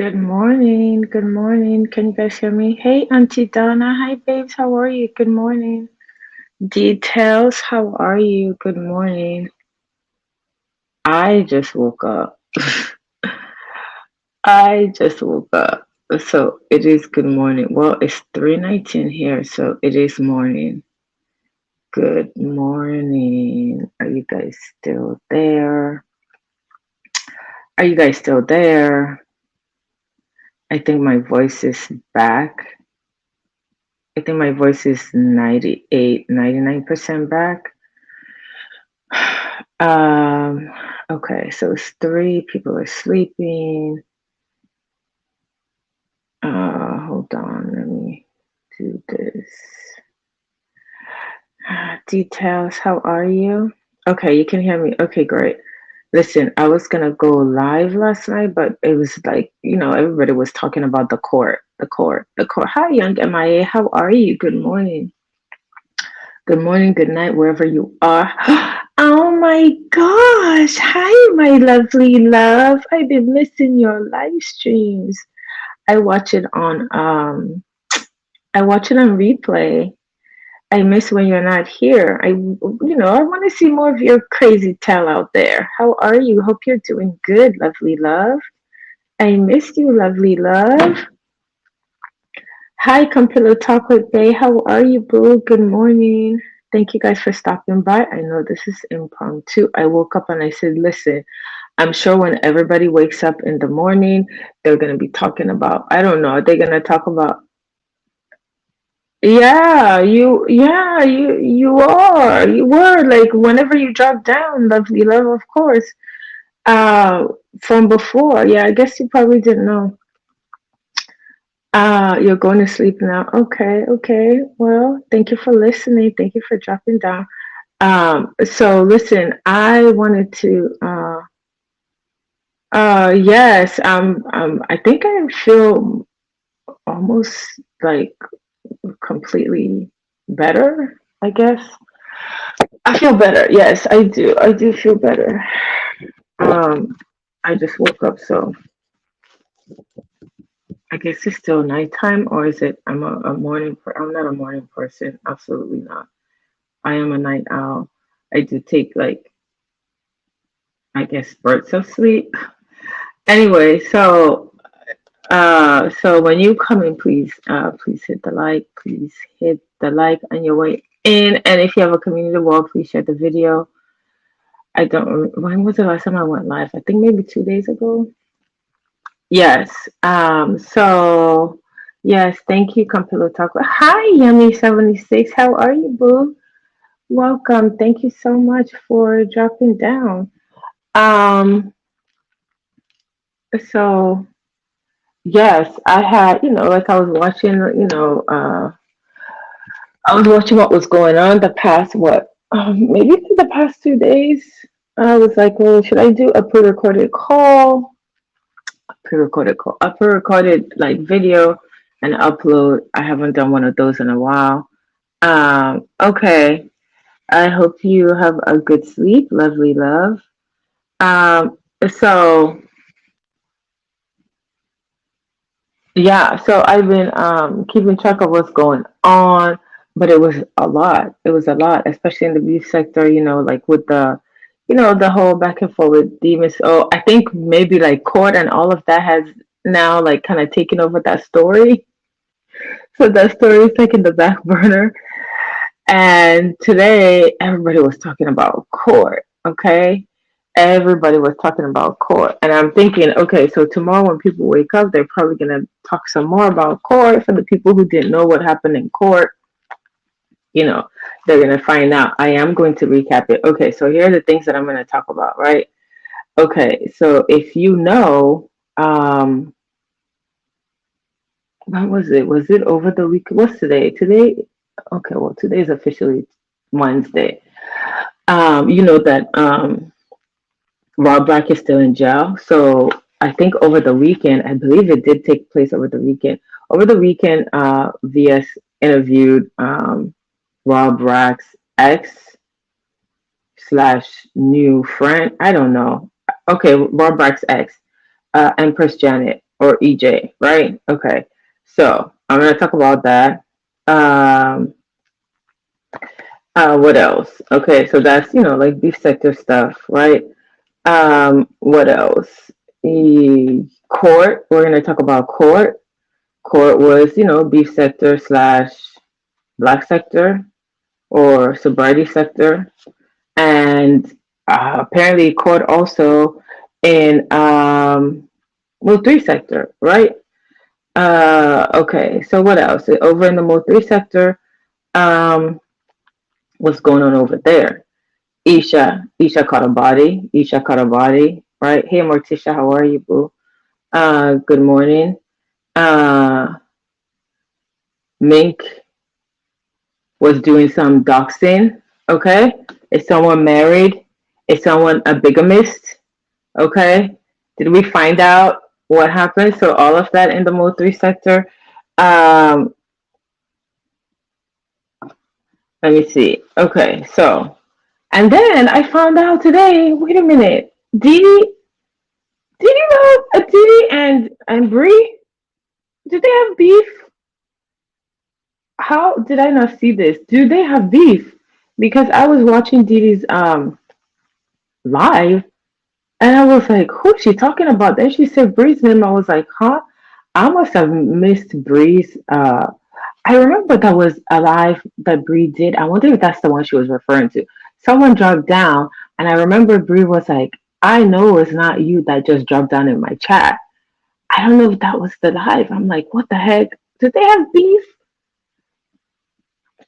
Good morning. Good morning. Can you guys hear me? Hey, Auntie Donna. Hi, babes. How are you? Good morning. Details. How are you? Good morning. I just woke up. I just woke up. So it is good morning. Well, it's 3:19 here, so it is morning. Good morning. Are you guys still there? Are you guys still there? I think my voice is back. I think my voice is 98, 99% back. Um, okay, so it's three people are sleeping. Hold on, let me do this. Details, how are you? Okay, you can hear me. Okay, great. Listen, I was gonna go live last night, but it was like, everybody was talking about the court. Hi, young MIA, how are you? Good morning. Good morning, good night, wherever you are. Oh my gosh. Hi, my lovely love. I've been missing your live streams. I watch it on I watch it on replay. I miss when you're not here. I want to see more of your crazy tale out there. How are you? Hope you're doing good, lovely love. I missed you, lovely love. Hi, come pillow talk with Bay. How are you, boo? Good morning. Thank you guys for stopping by. I know this is impromptu. I woke up and I said, listen, I'm sure when everybody wakes up in the morning, they're going to be talking about, I don't know, they're going to talk about, you were like, whenever you dropped down, lovely love, of course, uh, from before. Yeah, I guess you probably didn't know. You're going to sleep now. Okay, okay. Well, thank you for listening. Thank you for dropping down. So listen, I wanted to yes, I think I feel almost like completely better, I guess. I feel better. Yes, I do. I do feel better. Um, I just woke up, so I guess it's still nighttime, or is it? I'm not a morning person. Absolutely not. I am a night owl. I do take like, I guess, spurts of sleep. Anyway, so when you come in, please hit the like. Please hit the like on your way in. And if you have a community wall, please share the video. I don't. When was the last time I went live? I think maybe 2 days ago. Yes. So yes. Thank you, Campillo Taco. Hi, Yummy76. How are you, boo? Welcome. Thank you so much for dropping down. Um. So yes, I had. Like I was watching. I was watching what was going on the past, maybe the past 2 days. I was like, well, should I do a pre-recorded call? A pre-recorded like video and upload. I haven't done one of those in a while. Okay. I hope you have a good sleep, lovely love. So yeah, so I've been keeping track of what's going on, but it was a lot. It was a lot, especially in the beef sector, like with the whole back and forth with demons. So I think maybe like court and all of that has now like kind of taken over that story. So that story is like in the back burner. And today everybody was talking about court, okay? Everybody was talking about court. And I'm thinking, okay, so tomorrow when people wake up, they're probably going to talk some more about court. For the people who didn't know what happened in court, you know, they're going to find out. I am going to recap it. Okay, so here are the things that I'm going to talk about, right? Okay, so if you know, when was it? Was it over the week? What's today? Today? Okay, well, today is officially Wednesday. You know that Rob Black is still in jail. So I think over the weekend, I believe it did take place over the weekend. Over the weekend, VS interviewed Rob Black's ex slash new friend. I don't know. Okay, Rob Black's ex, Empress Janet. or EJ, right? Okay. So I'm gonna talk about that. Um, what else? Okay, so that's like beef sector stuff, right? What else? Court. We're gonna talk about court. Court was beef sector slash black sector or sobriety sector, and apparently court also in Mode 3 sector, right? Okay, so what else? Over in the Mode 3 sector, um, what's going on over there? Isha caught a body. Isha caught a body, right? Hey, Morticia, how are you, boo? Good morning. Uh, Mink was doing some doxing, okay? Is someone married? Is someone a bigamist? Okay. Did we find out what happened? So all of that in the Mode 3 sector. Um, Let me see. Okay, so and then I found out today. Wait a minute, Didi have a Didi and Bree? Did they have beef? How did I not see this? Do they have beef? Because I was watching Didi's live and I was like, who's she talking about? Then she said Bree's name. I was like, huh? I must have missed Bree's. I remember that was a live that Bree did. I wonder if that's the one she was referring to. Someone dropped down, and I remember Bree was like, I know it's not you that just dropped down in my chat. I don't know if that was the live. I'm like, what the heck? Did they have beef?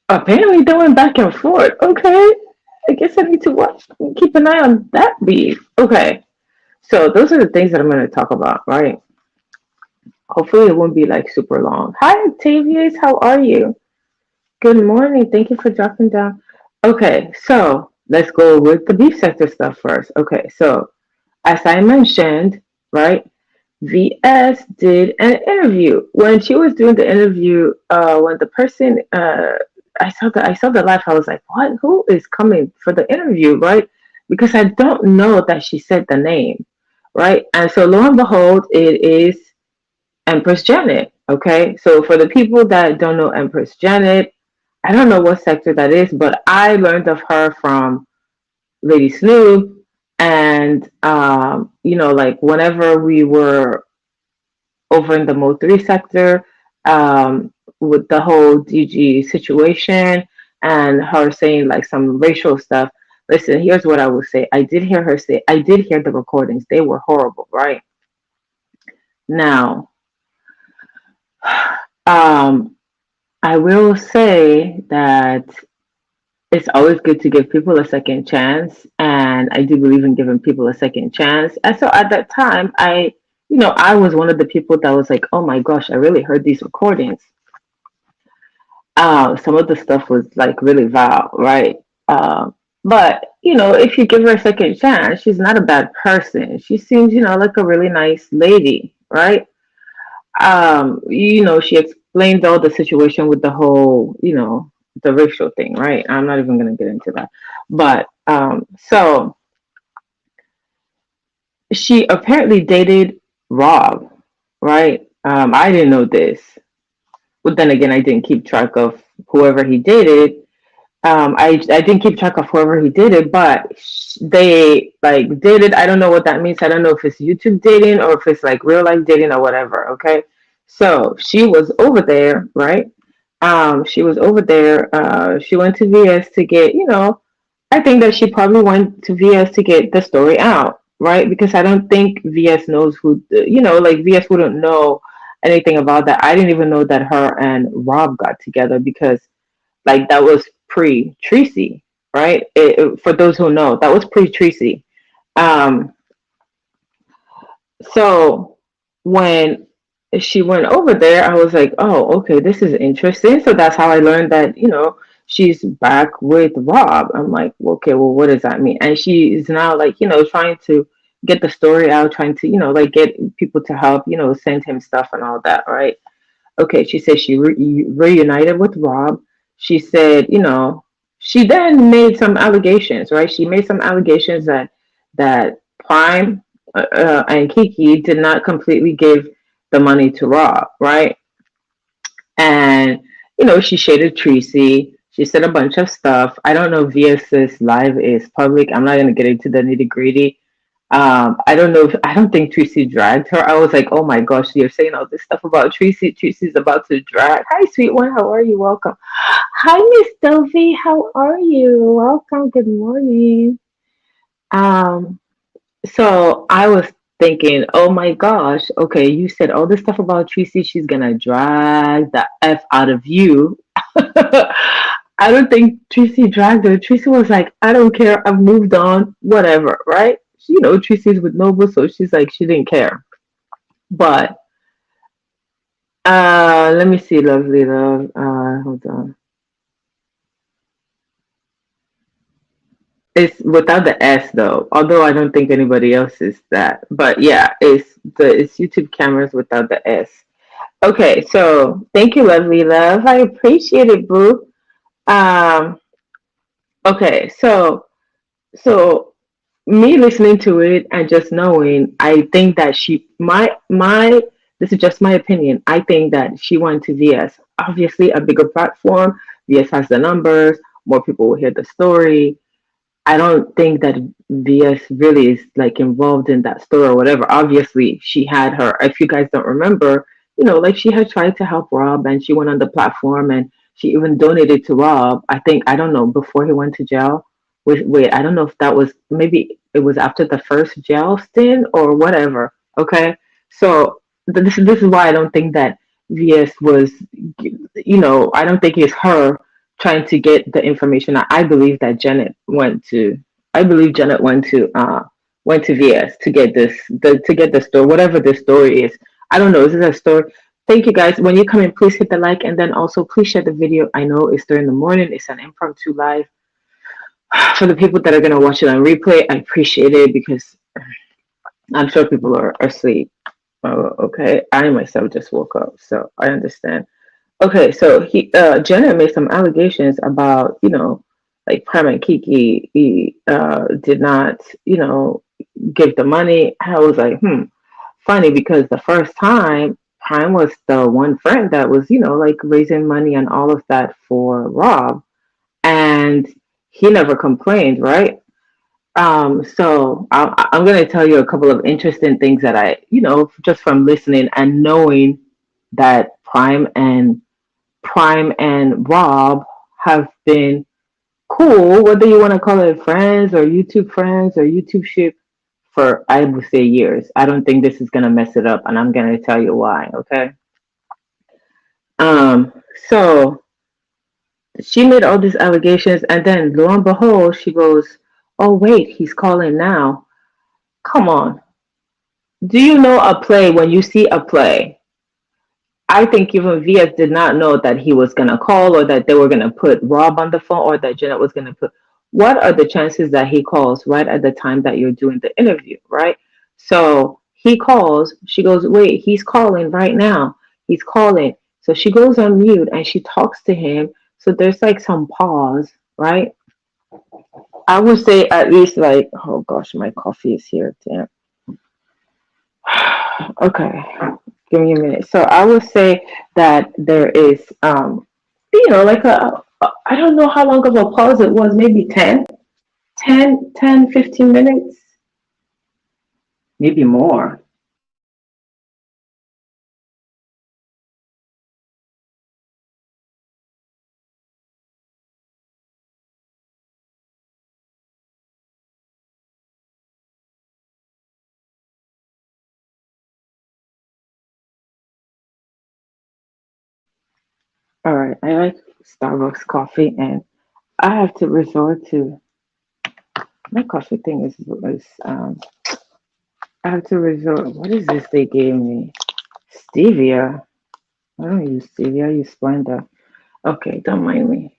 Apparently, they went back and forth. Okay. I guess I need to watch, keep an eye on that beef. Okay. So, those are the things that I'm going to talk about, right? Hopefully, it won't be like super long. Hi, Octavius. How are you? Good morning. Thank you for dropping down. Okay, so let's go with the beef sector stuff first. Okay, so as I mentioned, right, VS did an interview. When she was doing the interview, when the person I saw the live, I was like, what? Who is coming for the interview, right? Because I don't know that she said the name, right? And so lo and behold, it is Empress Janet. Okay, so for the people that don't know Empress Janet, I don't know what sector that is, but I learned of her from Lady Snoop, and like whenever we were over in the Mo 3 sector, with the whole DG situation and her saying like some racial stuff. Listen, here's what I will say. I did hear the recordings. They were horrible, right? Now, um, I will say that it's always good to give people a second chance, and I do believe in giving people a second chance. And so at that time, I was one of the people that was like, oh my gosh, I really heard these recordings. Some of the stuff was like really vile, right? But if you give her a second chance, she's not a bad person. She seems, like a really nice lady, right? She explained all the situation with the whole, the racial thing, right? I'm not even gonna get into that. But so she apparently dated Rob, right? I didn't know this. But then again, I didn't keep track of whoever he dated. I didn't keep track of whoever he dated, but they like dated. I don't know what that means. I don't know if it's YouTube dating or if it's like real life dating or whatever. Okay, so she was over there, right? She was over there. She went to VS to get, I think that she probably went to VS to get the story out, right? Because I don't think VS knows who, like VS wouldn't know anything about that. I didn't even know that her and Rob got together because like that was pre Tracy, right? For those who know, that was pre Tracy. Um, so when she went over there, I was like, oh, okay, this is interesting. So that's how I learned that, she's back with Rob. I'm like, okay, well, what does that mean? And she is now like, trying to get the story out, trying to, like get people to help, send him stuff and all that, right? Okay, she said she reunited with Rob. She said, she then made some allegations, right? She made some allegations that Prime and Kiki did not completely give the money to Rob, right? And she shaded Tracy. She said a bunch of stuff. I don't know if VS's live is public. I'm not gonna get into the nitty gritty. I don't know. I don't think Tracy dragged her. I was like, oh my gosh, you're saying all this stuff about Tracy. Tracy's about to drag. Hi, sweet one. How are you? Welcome. Hi, Miss Dovey. How are you? Welcome. Good morning. Um, so I was thinking, oh my gosh, okay, you said all this stuff about Tracy. She's gonna drag the F out of you. I don't think Tracy dragged her. Tracy was like, I don't care. I've moved on. Whatever, right? Tracy's with Noble, so she's like, she didn't care. But let me see, lovely love. Hold on. It's without the S though. Although I don't think anybody else is that. But yeah, it's YouTube cameras without the S. Okay, so thank you, lovely love. I appreciate it, boo. Um, okay, so me listening to it and just knowing, I think that my this is just my opinion. I think that she went to VS. Obviously, a bigger platform. VS has the numbers. More people will hear the story. I don't think that VS really is like involved in that story or whatever. Obviously, she had her. If you guys don't remember, like she had tried to help Rob, and she went on the platform and she even donated to Rob. I think I don't know before he went to jail. Wait, I don't know if that was, maybe it was after the first jail stint or whatever. Okay, so this is why I don't think that VS was. I don't think it's her trying to get the information. I believe that Janet went to. I believe Janet went to VS to get to get the story, whatever the story is. I don't know. Is it a story? Thank you guys. When you come in, please hit the like and then also please share the video. I know it's during the morning. It's an impromptu live. For the people that are gonna watch it on replay, I appreciate it because I'm sure people are asleep. Oh, okay. I myself just woke up, so I understand. Okay, so Jenna made some allegations about, like Prem and Kiki did not, give the money. I was like, funny because the first time Prime was the one friend that was, like raising money and all of that for Rob, and he never complained, right? So I'm going to tell you a couple of interesting things that I, just from listening and knowing that Prime and Rob have been cool, whether you want to call it friends or YouTube ship for, I would say, years. I don't think this is gonna mess it up, and I'm gonna tell you why. Okay. So she made all these allegations, and then lo and behold, she goes, "Oh wait, he's calling now." Come on. Do you know a play when you see a play? I think even VS did not know that he was going to call or that they were going to put Rob on the phone or that Janet was going to put. What are the chances that he calls right at the time that you're doing the interview, right? So he calls, she goes, wait, he's calling right now. He's calling. So she goes on mute and she talks to him. So there's like some pause, right? I would say at least like, oh gosh, my coffee is here. Damn. Okay, give me a minute. So I would say that there is, like I don't know how long of a pause it was, maybe 15 minutes, maybe more. All right, I like Starbucks coffee, and I have to resort to my coffee thing is I have to resort. What is this they gave me? Stevia. I don't use stevia. I use Splenda. Okay, don't mind me.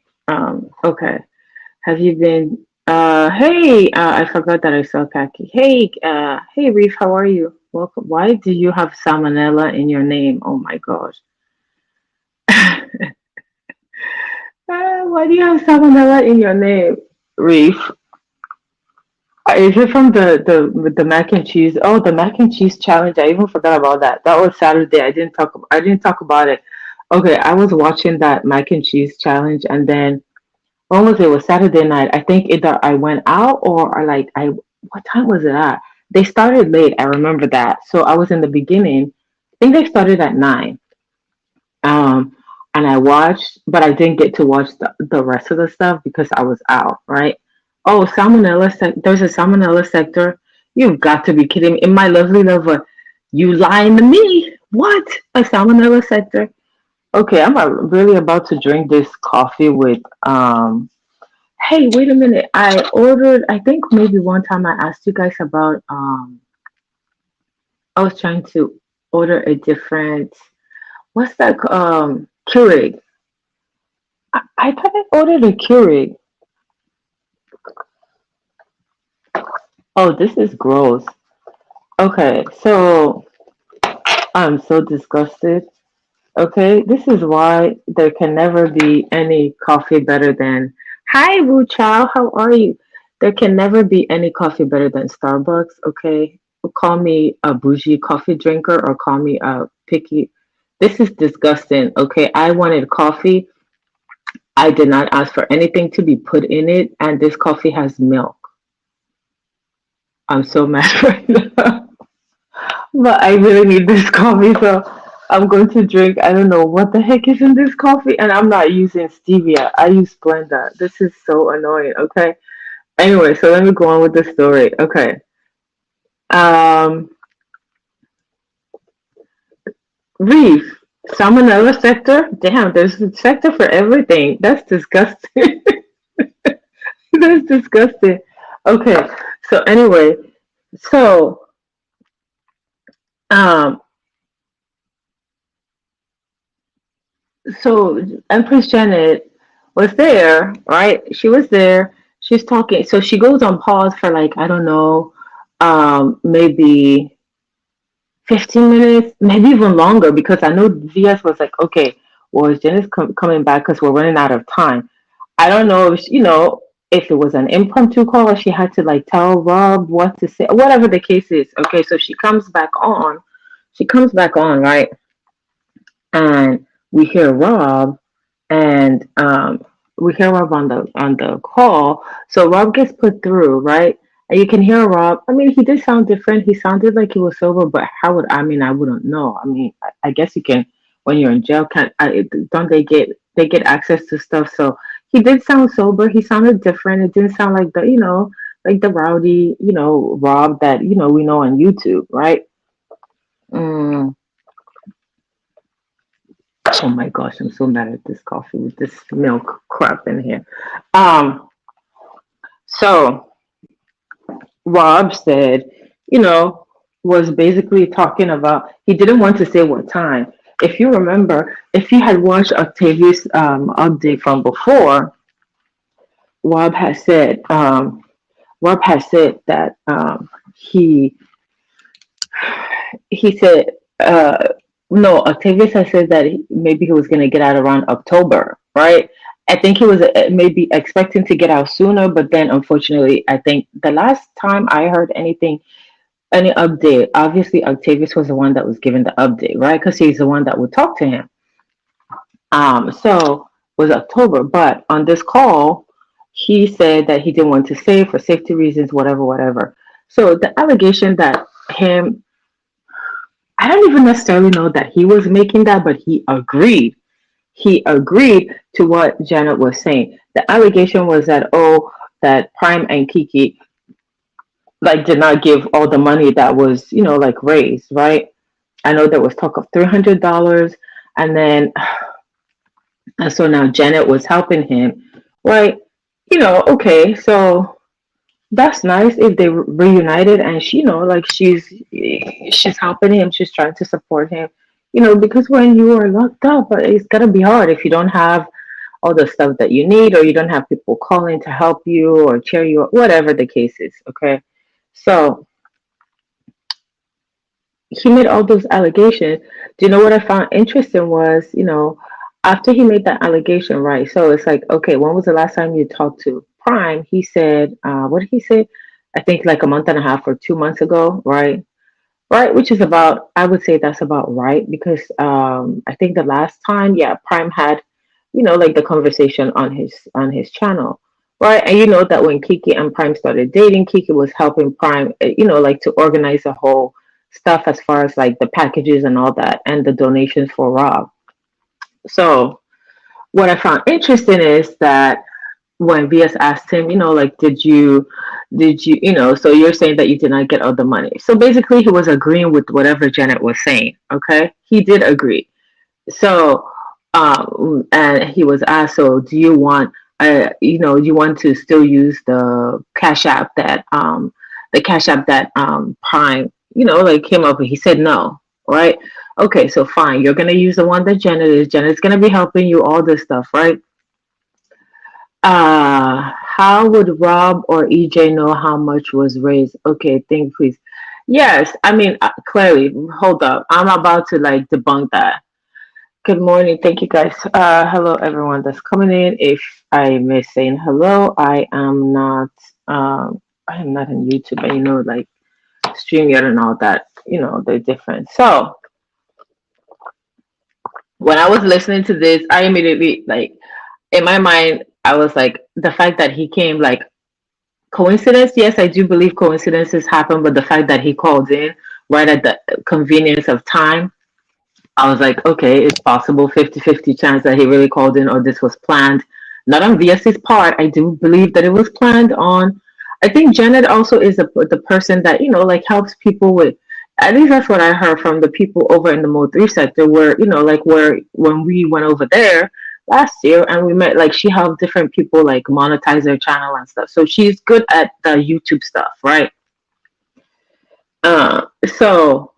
Okay. Have you been? Hey, I forgot that I saw Kaki. Hey, Reef, how are you? Welcome. Why do you have salmonella in your name? Oh my gosh. Why do you have salmonella in your name, Reef? Is it from the mac and cheese? Oh, the mac and cheese challenge. I even forgot about that. That was Saturday. I didn't talk about it. Okay, I was watching that mac and cheese challenge, and then when was it? It was Saturday night. I think either I went out or like I what time was it at? They started late. I remember that. So I was in the beginning. I think they started at 9. Um, and I watched, but I didn't get to watch the rest of the stuff because I was out, right? Oh, there's a salmonella sector. You've got to be kidding me. In my lovely lover, you lying to me. What? A salmonella sector? Okay, I'm really about to drink this coffee with, hey, wait a minute. I ordered, I think maybe one time I asked you guys about, I was trying to order a different, what's that, Keurig. I thought I ordered a Keurig. Oh, this is gross. Okay, so I'm so disgusted. Okay, this is why there can never be any coffee better than. Hi, Wu Chow, how are you? There can never be any coffee better than Starbucks. Okay, call me a bougie coffee drinker or call me a picky. This is disgusting. Okay, I wanted coffee. I did not ask for anything to be put in it, and this coffee has milk. I'm so mad right now. But I really need this coffee, so I'm going to drink. I don't know what the heck is in this coffee, and I'm not using stevia. I use Splenda. This is so annoying. Okay. Anyway, so let me go on with the story. Okay. Um, Reef, salmonella sector. Damn, there's a sector for everything. That's disgusting. That's disgusting. Okay. So anyway, so um, so Empress Janet was there, right? She was there. She's talking. So she goes on pause for like, I don't know, maybe 15 minutes, maybe even longer, because I know VS was like, okay, well, is Janice coming back because we're running out of time. I don't know if, if it was an impromptu call or she had to like tell Rob what to say, whatever the case is. Okay, so she comes back on. She comes back on, right? And we hear Rob, and we hear Rob on the call. So Rob gets put through, right? And you can hear Rob. I mean, he did sound different. He sounded like he was sober, but how would I mean? I wouldn't know. I mean, I guess you can when you're in jail. Can don't they get access to stuff? So he did sound sober. He sounded different. It didn't sound like the like the rowdy Rob that we know on YouTube, right? Mm. Oh my gosh, I'm so mad at this coffee with this milk crap in here. Um, so Rob said, you know, was basically talking about he didn't want to say what time. If you remember, if you had watched Octavius' update from before, Rob has said Rob has said that he he said no, Octavius has said that maybe he was going to get out around October, right? I think he was maybe expecting to get out sooner, but then unfortunately, I think the last time I heard anything, any update, obviously Octavius was the one that was given the update, right? Because he's the one that would talk to him. So it was October, but on this call, he said that he didn't want to say for safety reasons, whatever, whatever. So the allegation that him I don't even necessarily know that he was making that, but he agreed. He agreed to what Janet was saying. The allegation was that that Prime and Kiki like did not give all the money that was like raised, right? I know there was talk of $300, and then and so now Janet was helping him, right? Okay, so that's nice if they reunited and she like she's helping him, she's trying to support him, because when you are locked up, it's gonna be hard if you don't have all the stuff that you need, or you don't have people calling to help you or cheer you up, whatever the case is. Okay, so he made all those allegations. Do you know what I found interesting was, after he made that allegation, right? So it's like, okay, when was the last time you talked to Prime? He said, what did he say? I think like a month and a half or 2 months ago, right? Right, which is about, I would say that's about right because I think the last time, yeah, Prime had, like the conversation on his channel, right? And you know that when Kiki and Prime started dating, Kiki was helping Prime, like to organize the whole stuff as far as like the packages and all that and the donations for Rob. So what I found interesting is that when VS asked him, like, so you're saying that you did not get all the money. So basically, he was agreeing with whatever Janet was saying. Okay, he did agree. So, and he was asked, so do you want, you want to still use the Cash App that Prime, like came up with? He said no, right? Okay, so fine, you're gonna use the one that Janet is. Janet's gonna be helping you all this stuff, right? How would Rob or EJ know how much was raised? Okay, think please. Yes, I mean, clearly, hold up. I'm about to like debunk that. Good morning. Thank you guys. Hello everyone that's coming in. If I miss saying hello, I am not on YouTube and like StreamYard and all that, they're different. So when I was listening to this, I immediately like in my mind, I was like the fact that he came like coincidence. Yes, I do believe coincidences happen, but the fact that he called in right at the convenience of time, I was like, okay, it's possible 50-50 chance that he really called in or this was planned. Not on VS's part. I do believe that it was planned on. I think Janet also is the person that, like helps people with, at least that's what I heard from the people over in the Mode 3 sector where, like where when we went over there last year and we met, like she helped different people like monetize their channel and stuff. So she's good at the YouTube stuff, right? Uh, so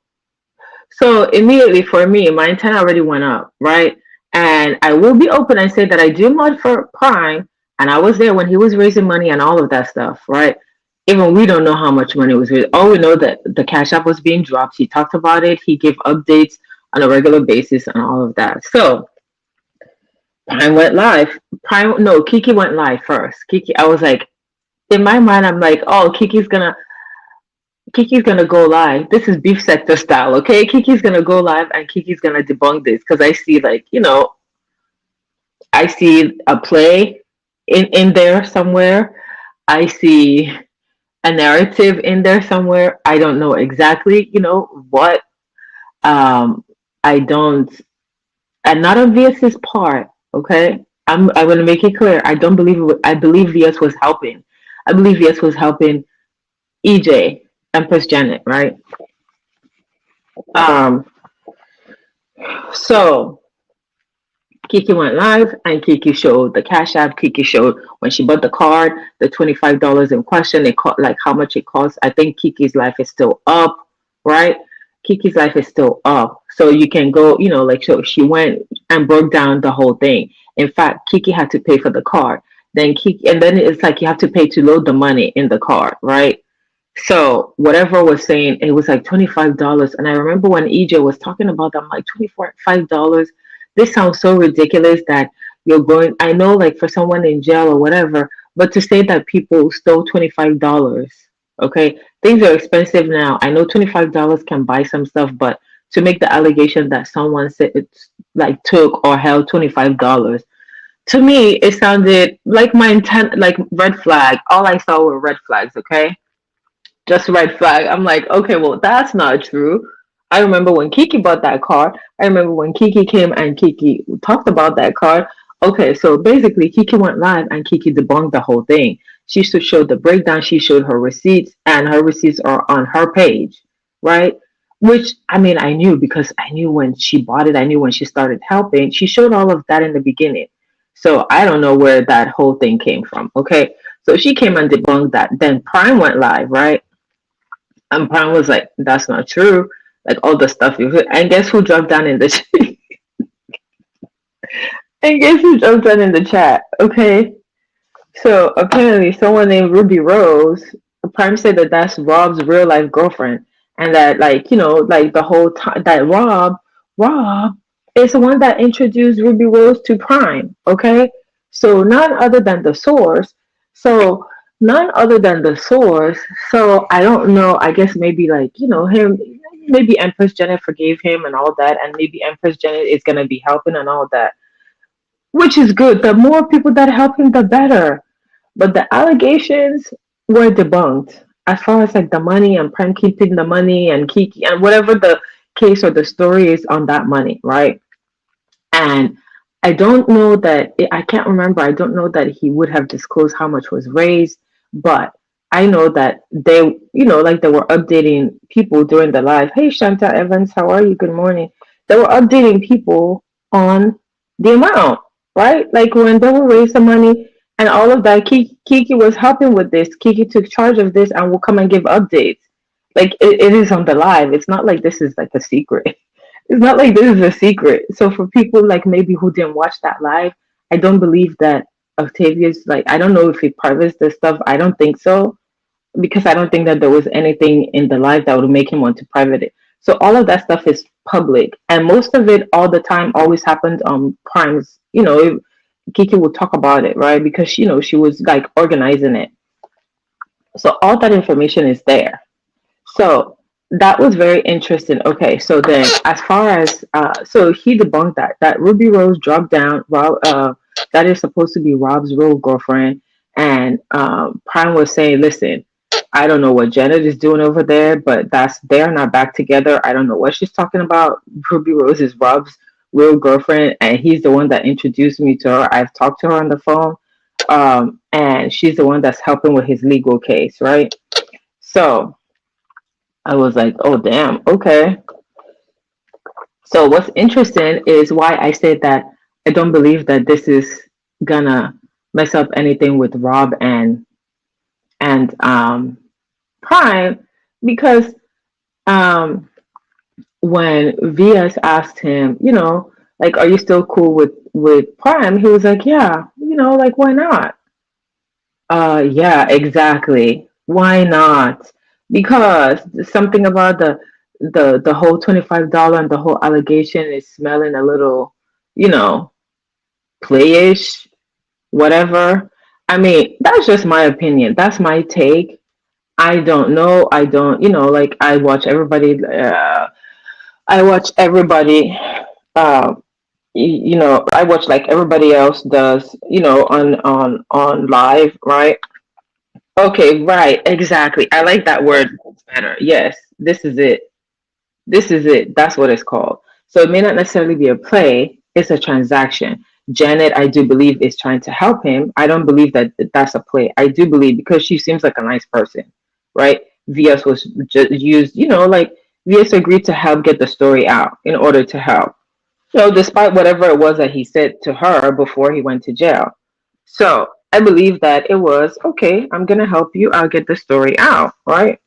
So immediately for me, my antenna already went up, right? And I will be open and say that I do mod for Prime, and I was there when he was raising money and all of that stuff, right? Even we don't know how much money was raised. All we know that the Cash App was being dropped. He talked about it. He gave updates on a regular basis and all of that. So Prime went live. No, Kiki went live first. Kiki, I was like, in my mind, I'm like, oh, Kiki's gonna go live. This is beef sector style, okay? Kiki's gonna go live and Kiki's gonna debunk this because I see like, I see a play in there somewhere. I see a narrative in there somewhere. I don't know exactly, what. Um, I don't, and not on VS's part, okay? I'm gonna make it clear. I don't believe I believe VS was helping. I believe VS was helping EJ, Empress Janet, right? Um, so Kiki went live and Kiki showed the Cash App. Kiki showed when she bought the card, the $25 in question. It cost like how much it costs. I think Kiki's life is still up, right? Kiki's life is still up. So you can go, like so she went and broke down the whole thing. In fact, Kiki had to pay for the card. Then Kiki and then it's like you have to pay to load the money in the card, right? So whatever was saying, it was like $25. And I remember when EJ was talking about that, I'm like $25. This sounds so ridiculous that you're going. I know, like for someone in jail or whatever, but to say that people stole $25, okay, things are expensive now. I know $25 can buy some stuff, but to make the allegation that someone said it's like took or held $25, to me, it sounded like my intent, like red flag. All I saw were red flags, okay? Just red flag. I'm like, okay, well, that's not true. I remember when Kiki bought that car. I remember when Kiki came and Kiki talked about that car. Okay, so basically, Kiki went live and Kiki debunked the whole thing. She showed the breakdown. She showed her receipts, and her receipts are on her page, right? Which I mean, I knew because I knew when she bought it. I knew when she started helping. She showed all of that in the beginning. So I don't know where that whole thing came from. Okay, so she came and debunked that. Then Prime went live, right? And Prime was like, that's not true. Like all the stuff you and guess who dropped down in the chat? And guess who dropped down in the chat? Okay. So apparently someone named Ruby Rose, Prime said that that's Rob's real life girlfriend. And that like, like the whole time that Rob is the one that introduced Ruby Rose to Prime. Okay. So none other than the source. So none other than the source. So I don't know. I guess maybe like, him, maybe Empress Janet forgave him and all that, and maybe Empress Janet is gonna be helping and all that, which is good. The more people that help him, the better. But the allegations were debunked as far as like the money and Prem keeping the money and Kiki and whatever the case or the story is on that money, right? And I don't know that, I can't remember. I don't know that he would have disclosed how much was raised, but I know that they, like they were updating people during the live. Hey, Shanta Evans, how are you? Good morning. They were updating people on the amount, right? Like when they will raise the money and all of that. Kiki was helping with this. Kiki took charge of this and will come and give updates. Like it is on the live. It's not like this is like a secret. It's not like this is a secret. So for people like maybe who didn't watch that live, I don't believe that Octavius, like, I don't know if he privates the stuff. I don't think so, because I don't think that there was anything in the live that would make him want to private it. So all of that stuff is public, and most of it all the time always happened on Prime's. Kiki would talk about it, right? Because she was like organizing it. So all that information is there. So that was very interesting. Okay, so then as far as so he debunked that Ruby Rose dropped down. Rob, that is supposed to be Rob's real girlfriend, and Prime was saying, "Listen, I don't know what Janet is doing over there, but they're not back together. I don't know what she's talking about. Ruby Rose is Rob's real girlfriend, and he's the one that introduced me to her. I've talked to her on the phone, and she's the one that's helping with his legal case, right? So." I was like, oh, damn, okay. So, what's interesting is why I said that I don't believe that this is gonna mess up anything with Rob and Prime, because um, when VS asked him, like, are you still cool with Prime? He was like, yeah, like, why not? Yeah, exactly. Why not? Because something about the whole $25 and the whole allegation is smelling a little, you know, playish, whatever. I mean, that's just my opinion. That's my take. I don't know. I don't, like I watch everybody, uh, I watch like everybody else does, on live, right? Okay, right, exactly. I like that word better. Yes, this is it. This is it. That's what it's called. So it may not necessarily be a play, it's a transaction. Janet, I do believe, is trying to help him. I don't believe that that's a play. I do believe because she seems like a nice person, right? VS was just used, like VS agreed to help get the story out in order to help. Despite whatever it was that he said to her before he went to jail. So I believe that it was okay, I'm going to help you. I'll get the story out, right?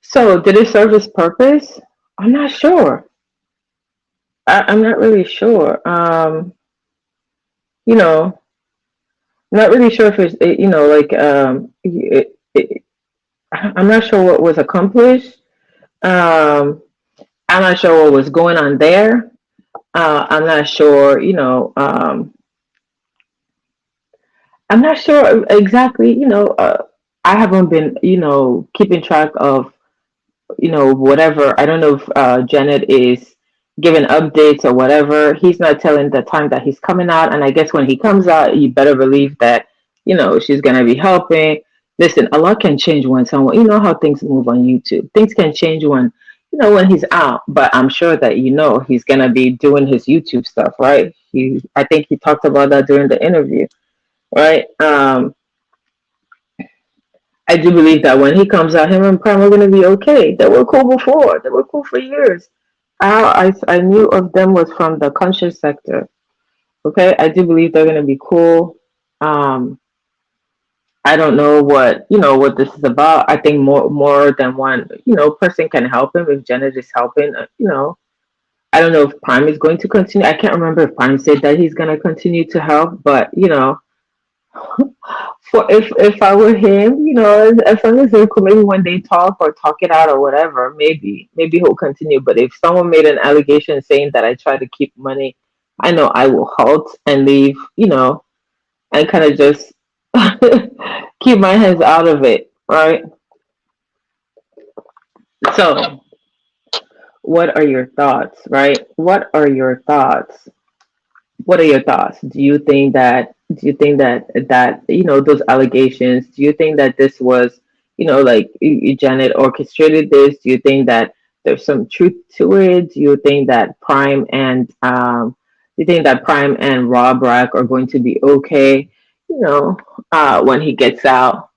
So did it serve its purpose? I'm not sure. I'm not really sure. You know, not really sure if it's, like, I'm not sure what was accomplished. Um, I'm not sure what was going on there. I'm not sure, I'm not sure exactly, I haven't been, keeping track of, whatever. I don't know if Janet is giving updates or whatever. He's not telling the time that he's coming out. And I guess when he comes out, you better believe that, she's going to be helping. Listen, a lot can change when someone, how things move on YouTube. Things can change when he's out. But I'm sure that, he's going to be doing his YouTube stuff, right? I think he talked about that during the interview, right? I do believe that when he comes out, him and Prime are going to be okay. They were cool before. They were cool for years. I knew of them was from the conscious sector. Okay, I do believe they're going to be cool. Um, I don't know what this is about. I think more than one person can help him if Janet is helping. I don't know if Prime is going to continue. I can't remember if Prime said that he's going to continue to help, but for if I were him, as long as they're cool, maybe when they talk or talk it out or whatever, maybe he'll continue. But if someone made an allegation saying that I try to keep money, I know I will halt and leave, and kind of just Keep my hands out of it, right? So, what are your thoughts, right? What are your thoughts? What are your thoughts? Do you think that those allegations? Do you think that this was like Janet orchestrated this? Do you think that there's some truth to it? Do you think that Prime and Rob Rack are going to be okay? You know, when he gets out.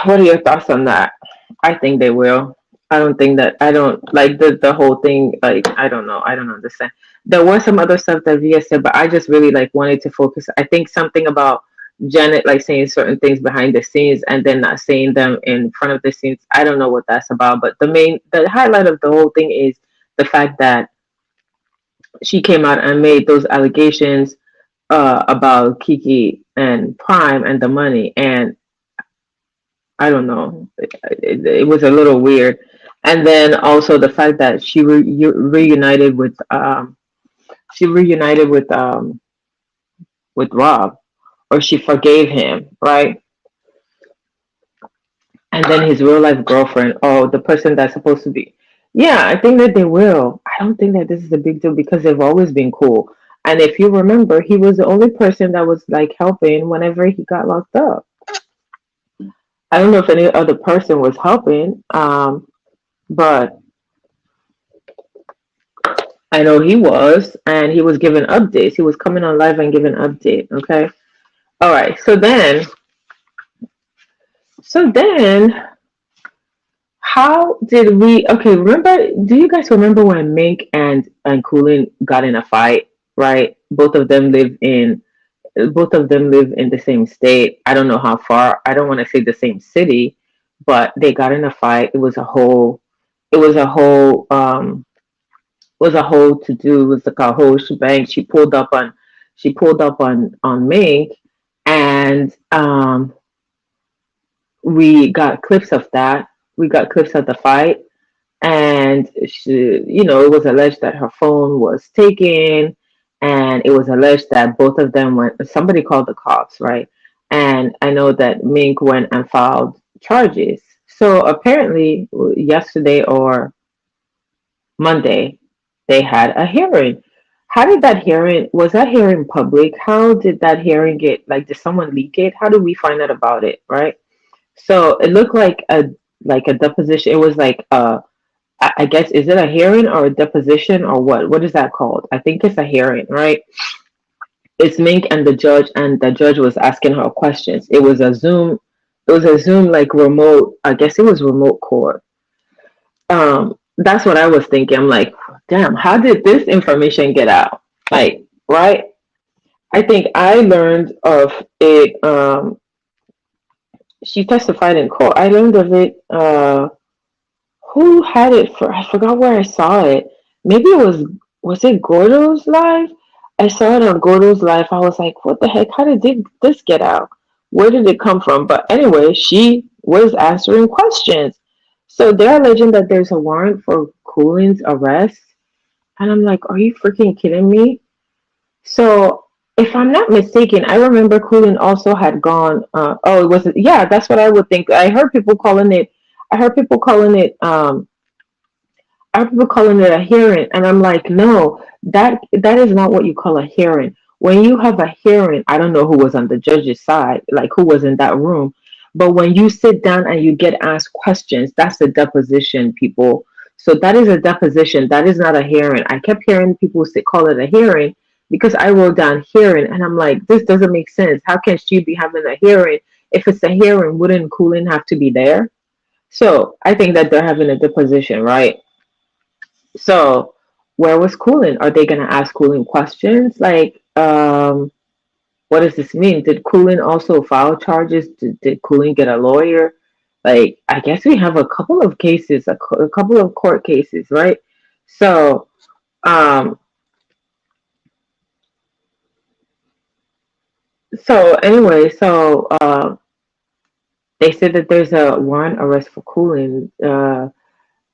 What are your thoughts on that? I think they will. I don't like the whole thing. Like, I don't know. I don't understand. There was some other stuff that Via said, but I just really like wanted to focus. I think something about Janet like saying certain things behind the scenes and then not saying them in front of the scenes. I don't know what that's about, but the highlight of the whole thing is the fact that she came out and made those allegations about Kiki and Prime and the money, and I don't know. It was a little weird. And then also the fact that reunited with Rob, or she forgave him, right? And then his real life girlfriend, oh, the person that's supposed to be. Yeah, I think that they will. I don't think that this is a big deal because they've always been cool. And if you remember, he was the only person that was like helping whenever he got locked up. I don't know if any other person was helping, but I know he was, and he was giving updates. He was coming on live and giving update. Okay. All right. So then, how did we? Okay. Remember? Do you guys remember when Mink and Coolin got in a fight? Right. Both of them live in the same state. I don't know how far. I don't want to say the same city, but they got in a fight. It was a whole. Was a whole to do. It was like a whole shebang. She pulled up on Mink, and we got clips of that. We got clips of the fight, and it was alleged that her phone was taken, and it was alleged that both of them went. Somebody called the cops, right? And I know that Mink went and filed charges. So apparently, yesterday or Monday, they had a hearing. How did that hearing, was that hearing public? How did that hearing get, like, did someone leak it? How did we find out about it, right? So it looked like a deposition. It was like I guess, is it a hearing or a deposition or what? What is that called? I think it's a hearing, right? It's Mink and the judge was asking her questions. It was a Zoom like remote, I guess it was remote court. That's what I was thinking. I'm like, damn, how did this information get out? Like, right? I think I learned of it. She testified in court. I learned of it. Who had it for? I forgot where I saw it. Maybe was it Gordo's live? I saw it on Gordo's live. I was like, what the heck? How did this get out? Where did it come from? But anyway, she was answering questions. So they're alleging that there's a warrant for Coolin's arrest. And I'm like, are you freaking kidding me? So if I'm not mistaken, I remember Coolin also had gone. Oh, it was, yeah, that's what I would think. I heard people calling it. I remember calling it a hearing, and I'm like, no, that is not what you call a hearing. When you have a hearing, I don't know who was on the judge's side, like who was in that room, but when you sit down and you get asked questions, that's a deposition, people. So that is a deposition. That is not a hearing. I kept hearing people say call it a hearing because I wrote down hearing, and I'm like, this doesn't make sense. How can she be having a hearing? If it's a hearing, wouldn't Coolin have to be there? So I think that they're having a deposition, right? So, where was Cooling? Are they going to ask Cooling questions? Like, what does this mean? Did Cooling also file charges? Did Cooling get a lawyer? Like, I guess we have a couple of cases, a couple of court cases, right? So, um, so anyway, they said that there's a warrant arrest for Cooling.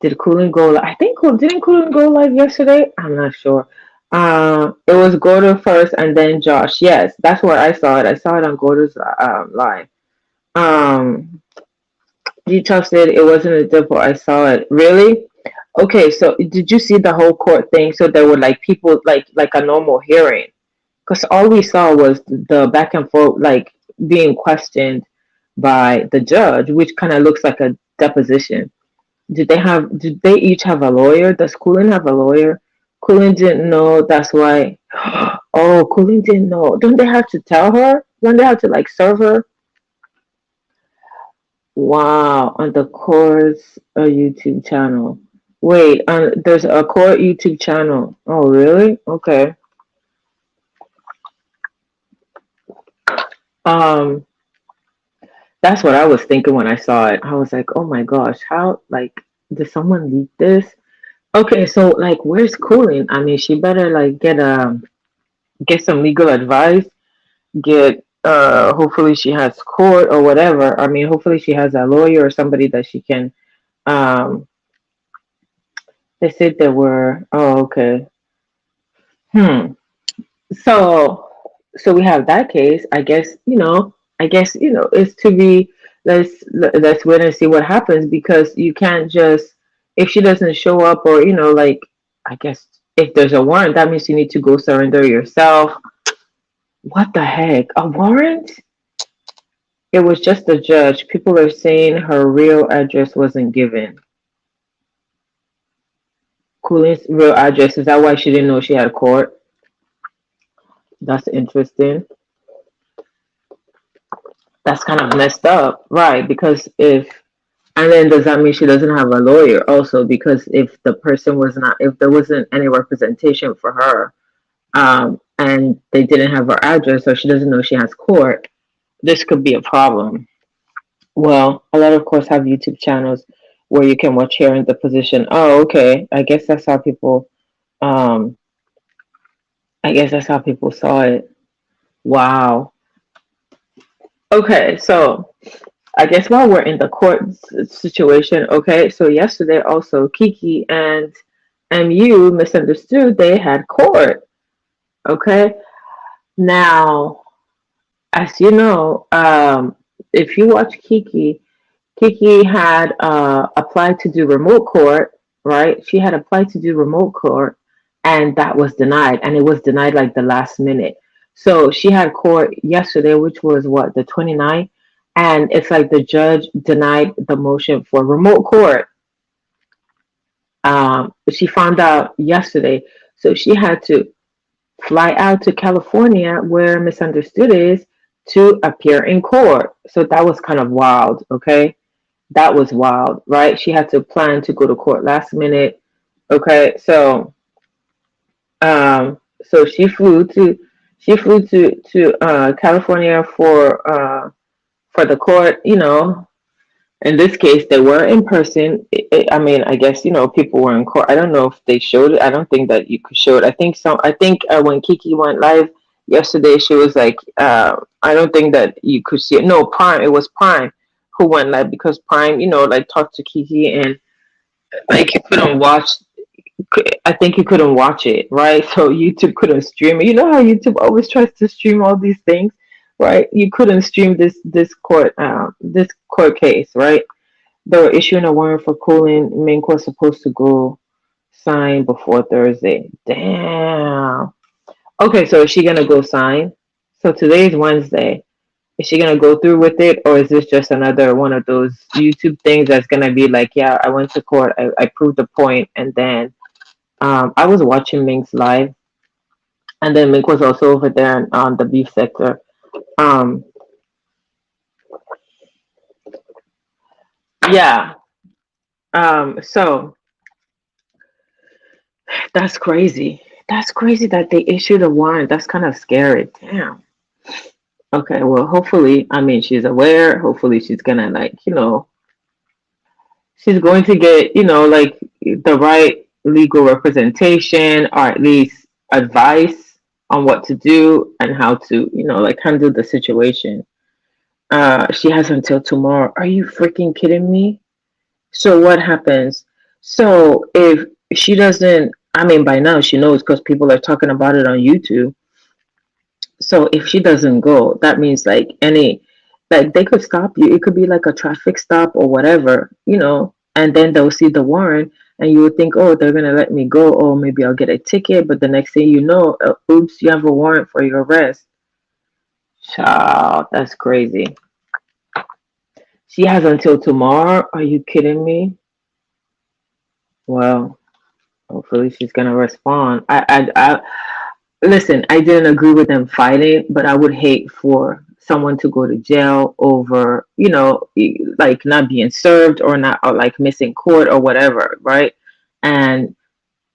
Did Cooling go? I think didn't Cooling go live yesterday? I'm not sure. It was Gordo first and then Josh. Yes, that's where I saw it. I saw it on Gordo's live. Um, Detail said it wasn't a dipple. I saw it. Really? Okay, so did you see the whole court thing? So there were like people like a normal hearing, because all we saw was the back and forth, like being questioned by the judge, which kind of looks like a deposition. Did they each have a lawyer? Does Coolin have a lawyer? Coolin didn't know, that's why. Oh, Coolin didn't know. Don't they have to tell her? Don't they have to like serve her? Wow, on the course YouTube channel. Wait, there's a core YouTube channel. Oh, really? Okay. Um, that's what I was thinking when I saw it. I was like, oh my gosh, how like did someone leak this? Okay, so like where's Coolin? I mean, she better like get some legal advice, get hopefully she has court or whatever. I mean, hopefully she has a lawyer or somebody that she can um they said there were, oh, okay. Hmm. So so we have that case. I guess it's to be, let's wait and see what happens, because you can't just, if she doesn't show up, or like, I guess if there's a warrant, that means you need to go surrender yourself. What the heck? A warrant? It was just a judge. People are saying her real address wasn't given. Cooling's real address. Is that why she didn't know she had court? That's interesting. That's kind of messed up, right? Because if, and then does that mean she doesn't have a lawyer also? Because if the person was not, if there wasn't any representation for her, and they didn't have her address, or she doesn't know she has court, this could be a problem. Well, a lot of courts have YouTube channels where you can watch hearing the position. Oh, okay. Um, I guess that's how people saw it. Wow. Okay, so I guess while we're in the court situation, okay, so yesterday also Kiki and MU misunderstood they had court. Okay, now as you know, if you watch Kiki, Kiki had applied to do remote court, right? She had applied to do remote court, and that was denied, and it was denied like the last minute. So she had court yesterday, which was what, the 29th, and it's like the judge denied the motion for remote court. She found out yesterday, so she had to fly out to California, where Misunderstood is, to appear in court. So that was kind of wild, okay? That was wild, right? She had to plan to go to court last minute. Okay, so she flew to California for the court. In this case, they were in person. I mean, I guess people were in court. I don't know if they showed it. I don't think that you could show it. I think when Kiki went live yesterday, she was like, I don't think that you could see it. No, Prime. It was Prime who went live, because Prime, like talked to Kiki, and like you couldn't watch. I think you couldn't watch it, right? So YouTube couldn't stream it. You know how YouTube always tries to stream all these things, right? You couldn't stream this court case, right? They were issuing a warrant for cooling. Mink was supposed to go sign before Thursday. Damn. Okay, so is she gonna go sign? So today's Wednesday. Is she gonna go through with it, or is this just another one of those YouTube things that's gonna be like, yeah, I went to court, I proved the point, and then I was watching Mink's live, and then Mink was also over there on the beef sector. Um, yeah. So that's crazy. That's crazy that they issued a warrant. That's kind of scary. Damn. Okay, well, hopefully, I mean, she's aware. Hopefully, she's gonna like, she's going to get, like the right legal representation, or at least advice on what to do and how to, like handle the situation. She has until tomorrow. Are you freaking kidding me? So what happens? So if she doesn't I mean, by now she knows because people are talking about it on YouTube. So if she doesn't go, that means like like they could stop you. It could be like a traffic stop or whatever, and then they'll see the warrant and you would think, oh, they're gonna let me go. Oh, maybe I'll get a ticket. But the next thing you know, oops, you have a warrant for your arrest. Child, that's crazy. She has until tomorrow. Are you kidding me? Well, hopefully she's gonna respond. Listen, I didn't agree with them fighting, but I would hate for someone to go to jail over, like not being served or not, or like missing court or whatever, right? And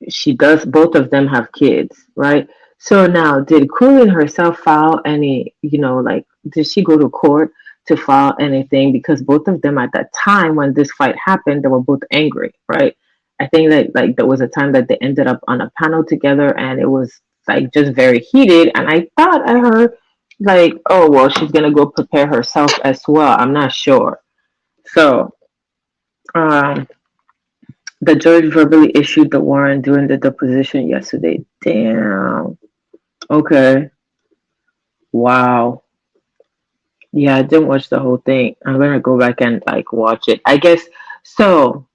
she does, both of them have kids, right? So now, did Queen herself file any, like, did she go to court to file anything? Because both of them at that time when this fight happened, they were both angry, right? I think that like there was a time that they ended up on a panel together and it was like just very heated. And I thought I heard like, oh, well, she's going to go prepare herself as well. I'm not sure. So, um, the judge verbally issued the warrant during the deposition yesterday. Damn. Okay. Wow. Yeah, I didn't watch the whole thing. I'm gonna go back and like watch it. I guess so.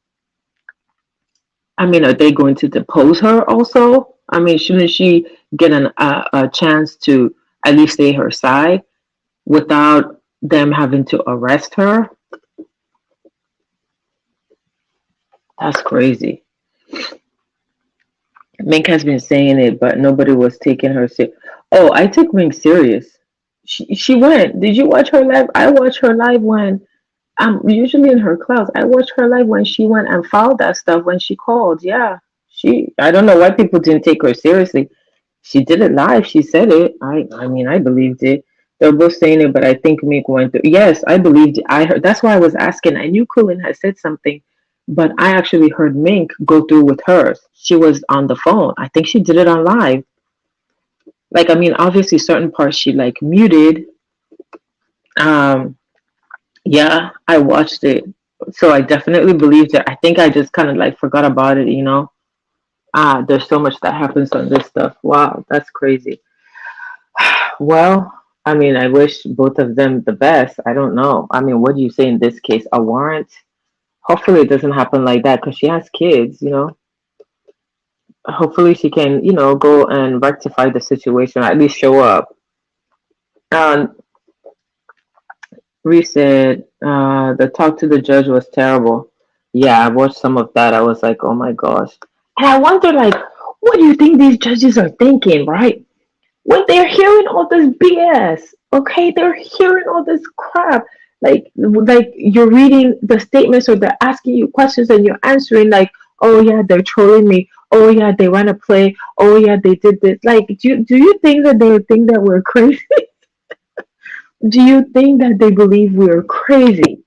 I mean, are they going to depose her also? I mean, shouldn't she get a chance to at least say her side without them having to arrest her? That's crazy. Mink has been saying it, but nobody was taking her serious. Oh, I took Mink serious. She went. Did you watch her live? I watched her live when I'm usually in her class. I watched her live when she went and filed that stuff when she called. Yeah, I don't know why people didn't take her seriously. She did it live. She said it. I mean, I believed it. They're both saying it, but I think Mink went through. Yes, I believed it. I heard. That's why I was asking. I knew Kulin had said something, but I actually heard Mink go through with hers. She was on the phone. I think she did it on live. Like, I mean, obviously, certain parts she like muted. Um, yeah, I watched it, so I definitely believed it. I think I just kind of like forgot about it. There's so much that happens on this stuff. Wow, that's crazy. Well, I mean, I wish both of them the best. I don't know. I mean, what do you say in this case? A warrant? Hopefully, it doesn't happen like that because she has kids. Hopefully, she can, go and rectify the situation, at least show up. Um, Reese said, the talk to the judge was terrible. Yeah, I watched some of that. I was like, oh my gosh. And I wonder, like, what do you think these judges are thinking, right? When they're hearing all this BS, okay, they're hearing all this crap. Like you're reading the statements or they're asking you questions and you're answering like, oh yeah, they're trolling me. Oh yeah, they want to play. Oh yeah, they did this. Like, do you think that they think that we're crazy? Do you think that they believe we're crazy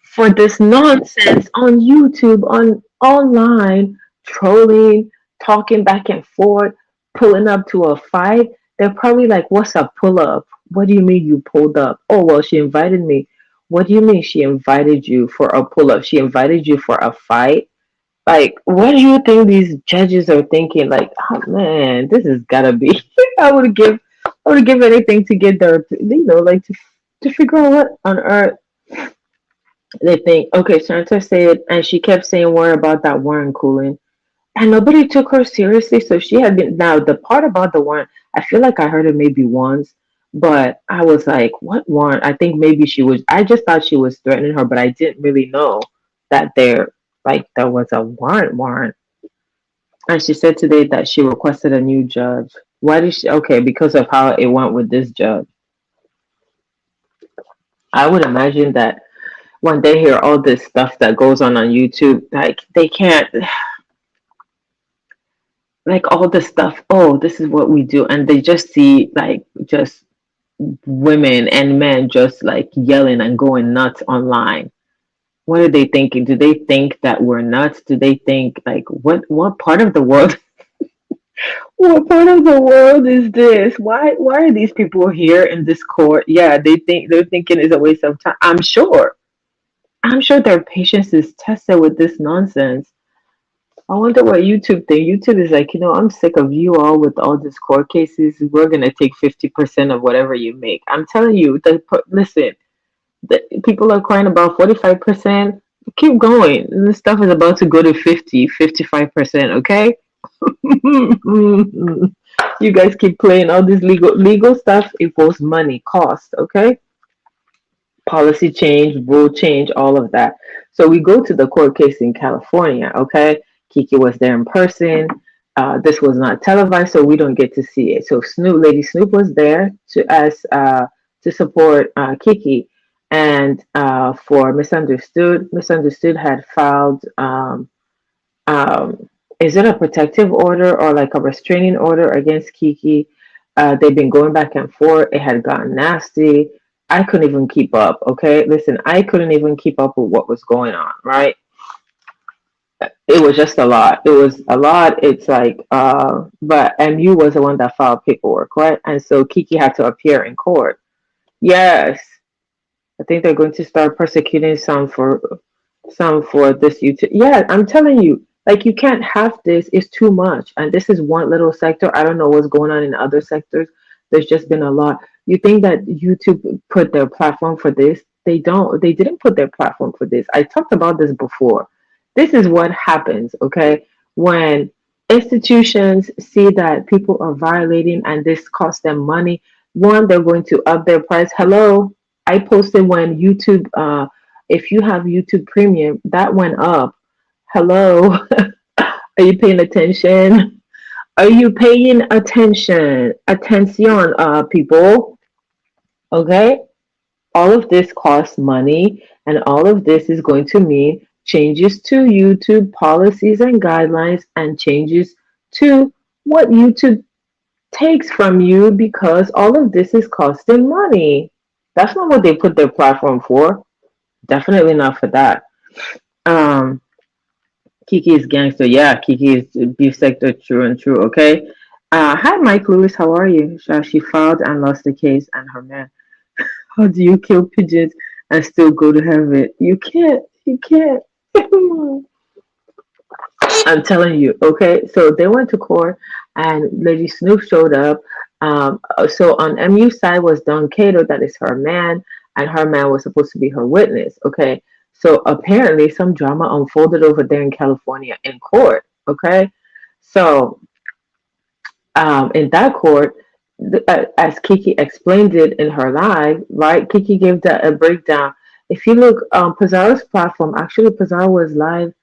for this nonsense on YouTube, on online, trolling, talking back and forth, pulling up to a fight? They're probably like, what's a pull up? What do you mean you pulled up? Oh, well, she invited me. What do you mean she invited you for a pull up? She invited you for a fight? Like, what do you think these judges are thinking? Like, oh man, this has gotta be. I would give, I would give anything to get their, like to figure out what on earth they think. Okay, Santa said, and she kept saying more about that Warren cooling, and nobody took her seriously. So she had been. Now the part about the Warren, I feel like I heard it maybe once, but I was like, what Warren? I think maybe she was. I just thought she was threatening her, but I didn't really know that there was a warrant. And she said today that she requested a new judge. Why did she? Okay, because of how it went with this judge. I would imagine that when they hear all this stuff that goes on YouTube, like they can't, like all this stuff. Oh, this is what we do, and they just see like just women and men just like yelling and going nuts online. What are they thinking? Do they think that we're nuts? Do they think like what part of the world what part of the world is this? Why are these people here in this court? Yeah, they're thinking it's a waste of time. I'm sure. I'm sure their patience is tested with this nonsense. I wonder what YouTube think. YouTube is like, I'm sick of you all with all these court cases. We're gonna take 50% of whatever you make. I'm telling you, listen, people are crying about 45%. Keep going. This stuff is about to go to 50, 55%. Okay. You guys keep playing all this legal stuff equals money, cost. Okay, policy change, rule change, all of that. So we go to the court case in California. Okay, Kiki was there in person. This was not televised, so we don't get to see it. So Lady Snoop was there to support Kiki, and for Misunderstood had filed. Um, is it a protective order or like a restraining order against Kiki? They've been going back and forth. It had gotten nasty. I couldn't even keep up. Okay, listen, I couldn't even keep up with what was going on. Right? It was just a lot. It was a lot. It's like, but MU was the one that filed paperwork, right? And so Kiki had to appear in court. Yes, I think they're going to start persecuting some for this YouTube. Yeah, I'm telling you, like you can't have this. It's too much, and this is one little sector. I don't know what's going on in other sectors. There's just been a lot. You think that YouTube put their platform for this? They don't. They didn't put their platform for this. I talked about this before. This is what happens, okay? When institutions see that people are violating and this costs them money, one, they're going to up their price. Hello, I posted when YouTube, if you have YouTube Premium, that went up. Hello, are you paying attention? Are you paying attention? Attention, people. Okay, all of this costs money, and all of this is going to mean changes to YouTube policies and guidelines and changes to what YouTube takes from you because all of this is costing money. That's not what they put their platform for. Definitely not for that. Um, Kiki is gangster. Yeah, Kiki is beef sector. True and true. Okay. Hi, Mike Lewis. How are you? She filed and lost the case, and her man. How do you kill pigeons and still go to heaven? You can't. You can't. I'm telling you. Okay. So they went to court, and Lady Snoop showed up. So on MU side was Don Cato, that is her man, and her man was supposed to be her witness. Okay. So apparently some drama unfolded over there in California in court. Okay. So in that court, as Kiki explained it in her live, right? Kiki gave that a breakdown. If you look on Pizarro's platform, actually Pizarro was live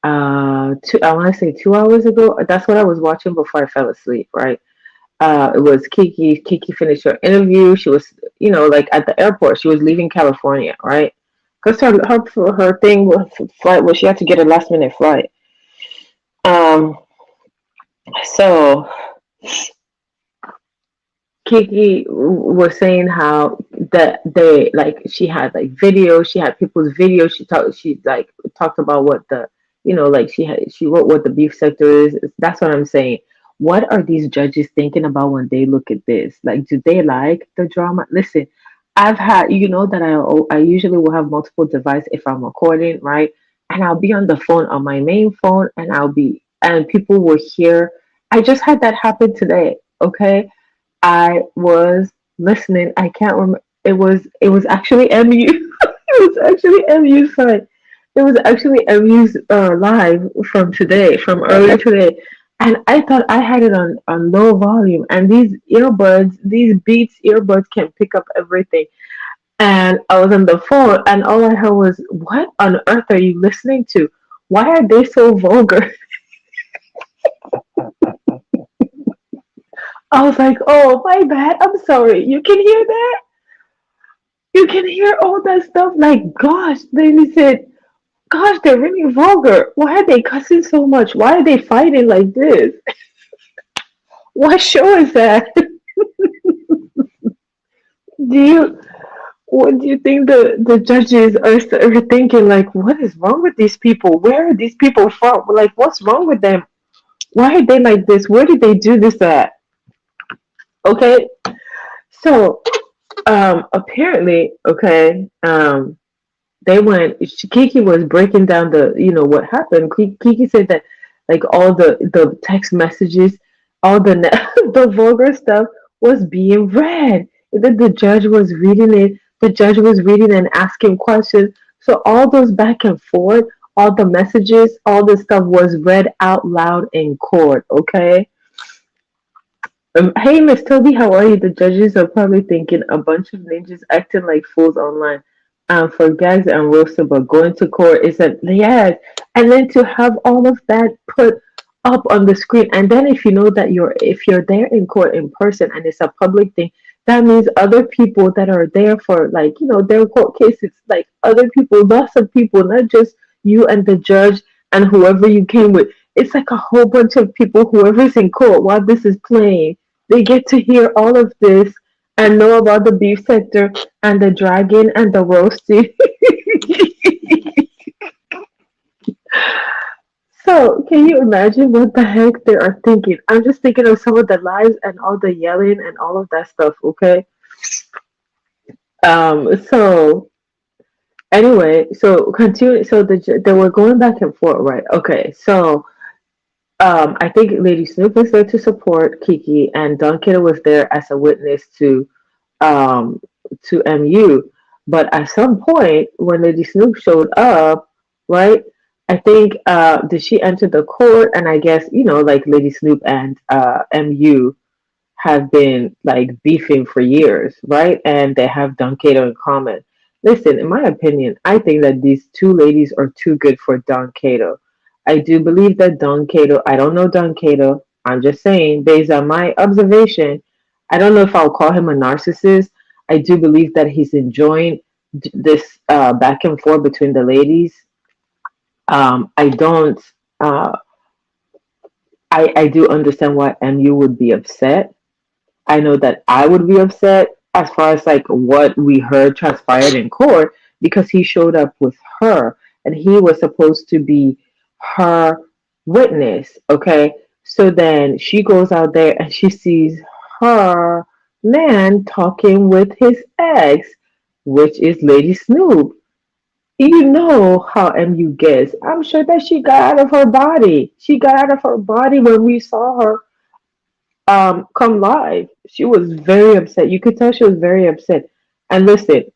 I want to say 2 hours ago. That's what I was watching before I fell asleep, right? It was Kiki finished her interview. She was, like at the airport. She was leaving California, right? Because her thing was flight was she had to get a last minute flight. Um, so Kiki was saying how that they like she had like video, she had people's video. She like talked about what the like she wrote what the beef sector is. That's what I'm saying. What are these judges thinking about when they look at this? Like, do they like the drama? Listen, I've had that I usually will have multiple devices if I'm recording, right? And I'll be on the phone on my main phone, and people will hear. I just had that happen today. Okay, I was listening. I can't remember. It was actually MU. It was actually MU's side. It was actually MU's live from today, from earlier today. And I thought I had it on low volume. And these Beats earbuds can pick up everything. And I was on the phone, and all I heard was, "What on earth are you listening to? Why are they so vulgar?" I was like, "Oh, my bad. I'm sorry. You can hear that? You can hear all that stuff?" Like, gosh, then he said, "Gosh, they're really vulgar. Why are they cussing so much? Why are they fighting like this? What show is that?" Do you, what do you think the judges are thinking? Like, what is wrong with these people? Where are these people from? Like, what's wrong with them? Why are they like this? Where did they do this at? Okay, so apparently, okay, they went. Kiki was breaking down what happened. Kiki said that like all the text messages, all the the vulgar stuff was being read. And then the judge was reading it. The judge was reading and asking questions. So all those back and forth, all the messages, all the stuff was read out loud in court. Okay. Hey, Miss Toby, how are you? The judges are probably thinking a bunch of ninjas acting like fools online, for gags and roasted, but going to court is a yes. And then to have all of that put up on the screen, and then if you know that if you're there in court in person and it's a public thing, that means other people that are there for, like, their court cases, like other people, lots of people, not just you and the judge and whoever you came with. It's like a whole bunch of people, whoever's in court while this is playing, they get to hear all of this and know about the beef sector and the dragon and the roasting. So, can you imagine what the heck they are thinking? I'm just thinking of some of the lives and all the yelling and all of that stuff, okay? So anyway, so continue. So they were going back and forth, right? Okay, so I think Lady Snoop was there to support Kiki, and Duncan was there as a witness um, to MU. But at some point, when Lady Snoop showed up, right? I think did she enter the court? And I guess like Lady Snoop and MU have been like beefing for years, right? And they have Don Cato in common. Listen, in my opinion, I think that these two ladies are too good for Don Cato. I do believe that Don Cato, I don't know Don Cato, I'm just saying, based on my observation, I don't know if I'll call him a narcissist. I do believe that he's enjoying this back and forth between the ladies. I don't, uh, I do understand why MU would be upset. I know that I would be upset as far as like what we heard transpired in court, because he showed up with her and he was supposed to be her witness. Okay. So then she goes out there and she sees her man talking with his ex, which is Lady Snoop. You know how MU gets. I'm sure that she got out of her body. She got out of her body when we saw her come live. She was very upset. You could tell she was very upset. And listen,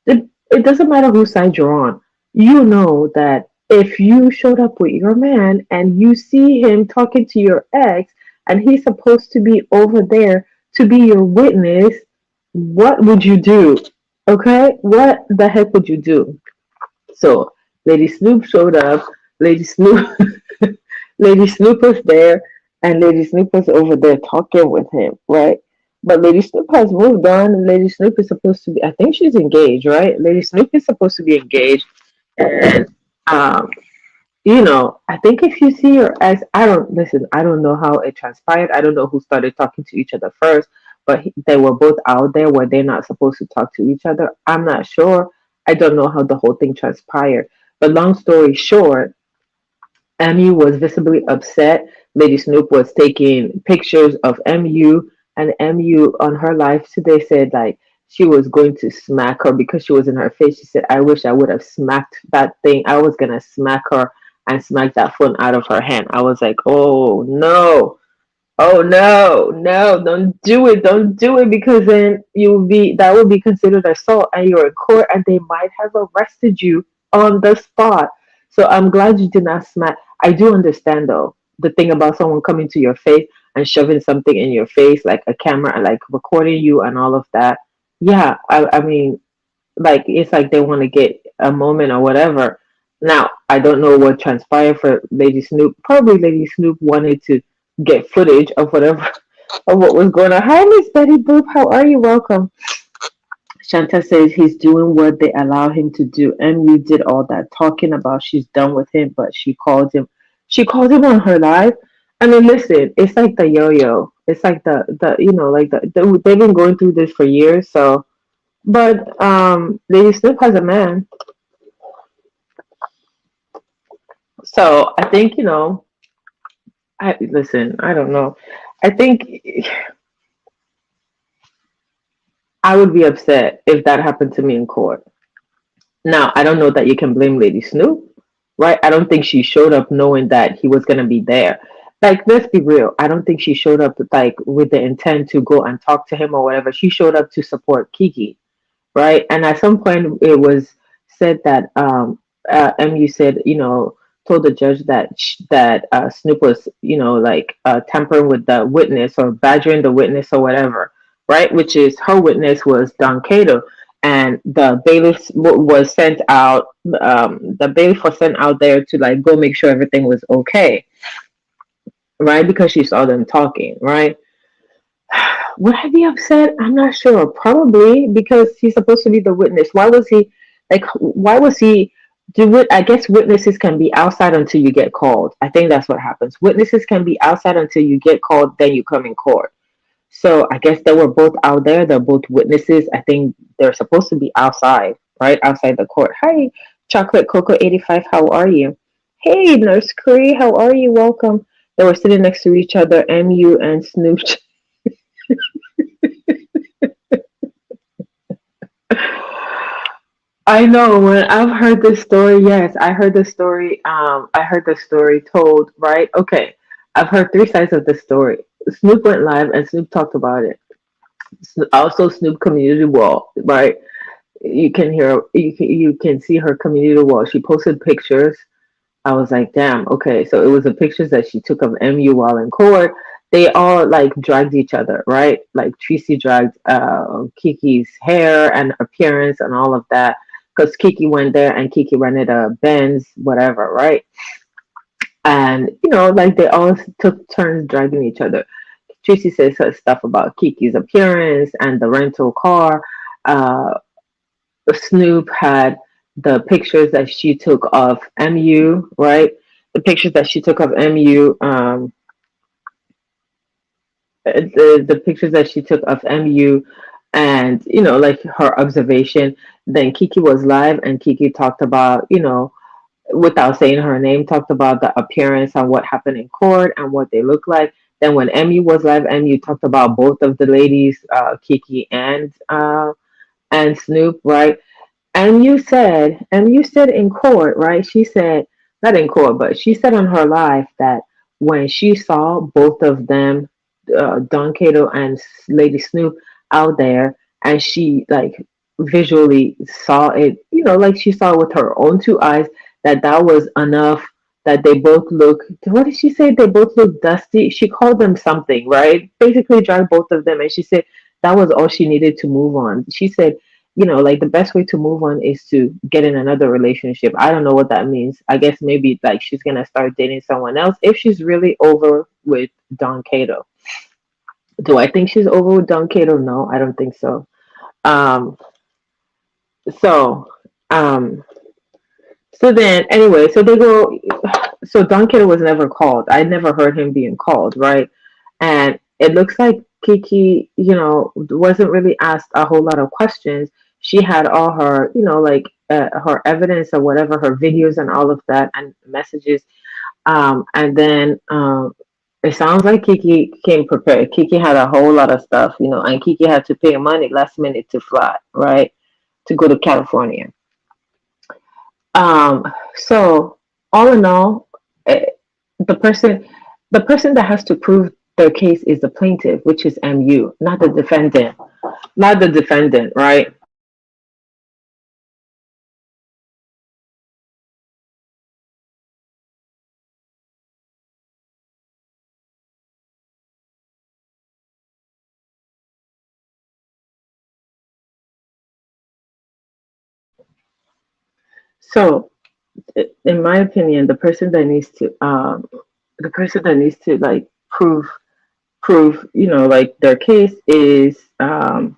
it doesn't matter whose side you're on. You know that if you showed up with your man and you see him talking to your ex and he's supposed to be over there to be your witness, what would you do? Okay? What the heck would you do? So Lady Snoop showed up. Lady Snoop Lady Snoop was there, and Lady Snoop was over there talking with him, right? But Lady Snoop has moved on, and Lady Snoop is supposed to be, I think she's engaged, right? Lady Snoop is supposed to be engaged. And, um, I think if you see your ex, I don't know how it transpired. I don't know who started talking to each other first, but they were both out there where they're not supposed to talk to each other. I'm not sure. I don't know how the whole thing transpired. But long story short, MU was visibly upset. Lady Snoop was taking pictures of MU, and MU on her live today said like she was going to smack her because she was in her face. She said, "I wish I would have smacked that thing. I was gonna smack her and smack that phone out of her hand." I was like, "Oh no." Oh no, no, don't do it, because then that would be considered assault and you're in court and they might have arrested you on the spot. So I'm glad you did not smack. I do understand though the thing about someone coming to your face and shoving something in your face, like a camera and like recording you and all of that. Yeah, I mean, like it's like they want to get a moment or whatever. Now, I don't know what transpired for Lady Snoop. Probably Lady Snoop wanted to get footage of whatever of what was going on. Hi, Miss Betty Boop. How are you? Welcome. Shanta says he's doing what they allow him to do. And you did all that talking about she's done with him, but she called him. She called him on her live. I mean, listen, it's like the yo-yo. It's like the like they've been going through this for years. So, but Lady Snoop has a man. So I think I listen. I don't know. I think I would be upset if that happened to me in court. Now, I don't know that you can blame Lady Snoop. right? I don't think she showed up knowing that he was gonna be there. Like, let's be real. I don't think she showed up like with the intent to go and talk to him or whatever. She showed up to support Kiki, right? And at some point, it was said that MU said, told the judge that Snoop was, like tampering with the witness or badgering the witness or whatever, right? Which is her witness was Don Cato, and the bailiff was sent out. The bailiff was sent out there to like go make sure everything was okay, right? Because she saw them talking, right? Would I be upset? I'm not sure. Probably because he's supposed to be the witness. Why was he like? Why was he? Do it? I guess witnesses can be outside until you get called. I think that's what happens. Witnesses can be outside until you get called, then you come in court. So I guess they were both out there. They're both witnesses. I think they're supposed to be outside, right outside the court. Hi, Chocolate Coco 85. How are you? Hey, Nurse Cree. How are you? Welcome. They were sitting next to each other. Mu and Snoop. I know when I've heard this story, yes, I heard the story. I heard the story told, right? Okay. I've heard three sides of the story. Snoop went live and Snoop talked about it. Also, Snoop community wall, right? You can see her community wall. She posted pictures. I was like, damn, okay. So it was the pictures that she took of MU while in court. They all like dragged each other, right? Like Tracy dragged Kiki's hair and appearance and all of that. Because Kiki went there and Kiki rented a Benz, whatever, right? And like they all took turns dragging each other. Tracy says her stuff about Kiki's appearance and the rental car. Uh, Snoop had the pictures that she took of MU, right? The pictures that she took of MU, the pictures that she took of MU, and like her observation. Then Kiki was live, and Kiki talked about, without saying her name, talked about the appearance and what happened in court and what they look like. Then when MU was live, MU talked about both of the ladies, Kiki and Snoop, right? And you said in court, right? She said, not in court, but she said on her live that when she saw both of them, Don Cato and Lady Snoop, out there, and she like visually saw it, like she saw with her own two eyes, that was enough. That they both look. What did she say? They both look dusty. She called them something, right? Basically, dragged both of them, and she said that was all she needed to move on. She said like the best way to move on is to get in another relationship. I don't know what that means. I guess maybe like she's gonna start dating someone else if she's really over with Don Cato. Do I think she's over with Don Cato? No, I don't think so. Um, so, um, so then anyway, so they go. So Don Cato was never called. I never heard him being called, right? And it looks like Kiki, wasn't really asked a whole lot of questions. She had all her, like her evidence or whatever, her videos and all of that, and messages. And then it sounds like Kiki came prepared. Kiki had a whole lot of stuff, and Kiki had to pay money last minute to fly, right, to go to California. So all in all, eh, the person the person that has to prove their case is the plaintiff, which is MU, not the defendant. Not the defendant, right? So in my opinion, the person that needs to like prove, like their case is the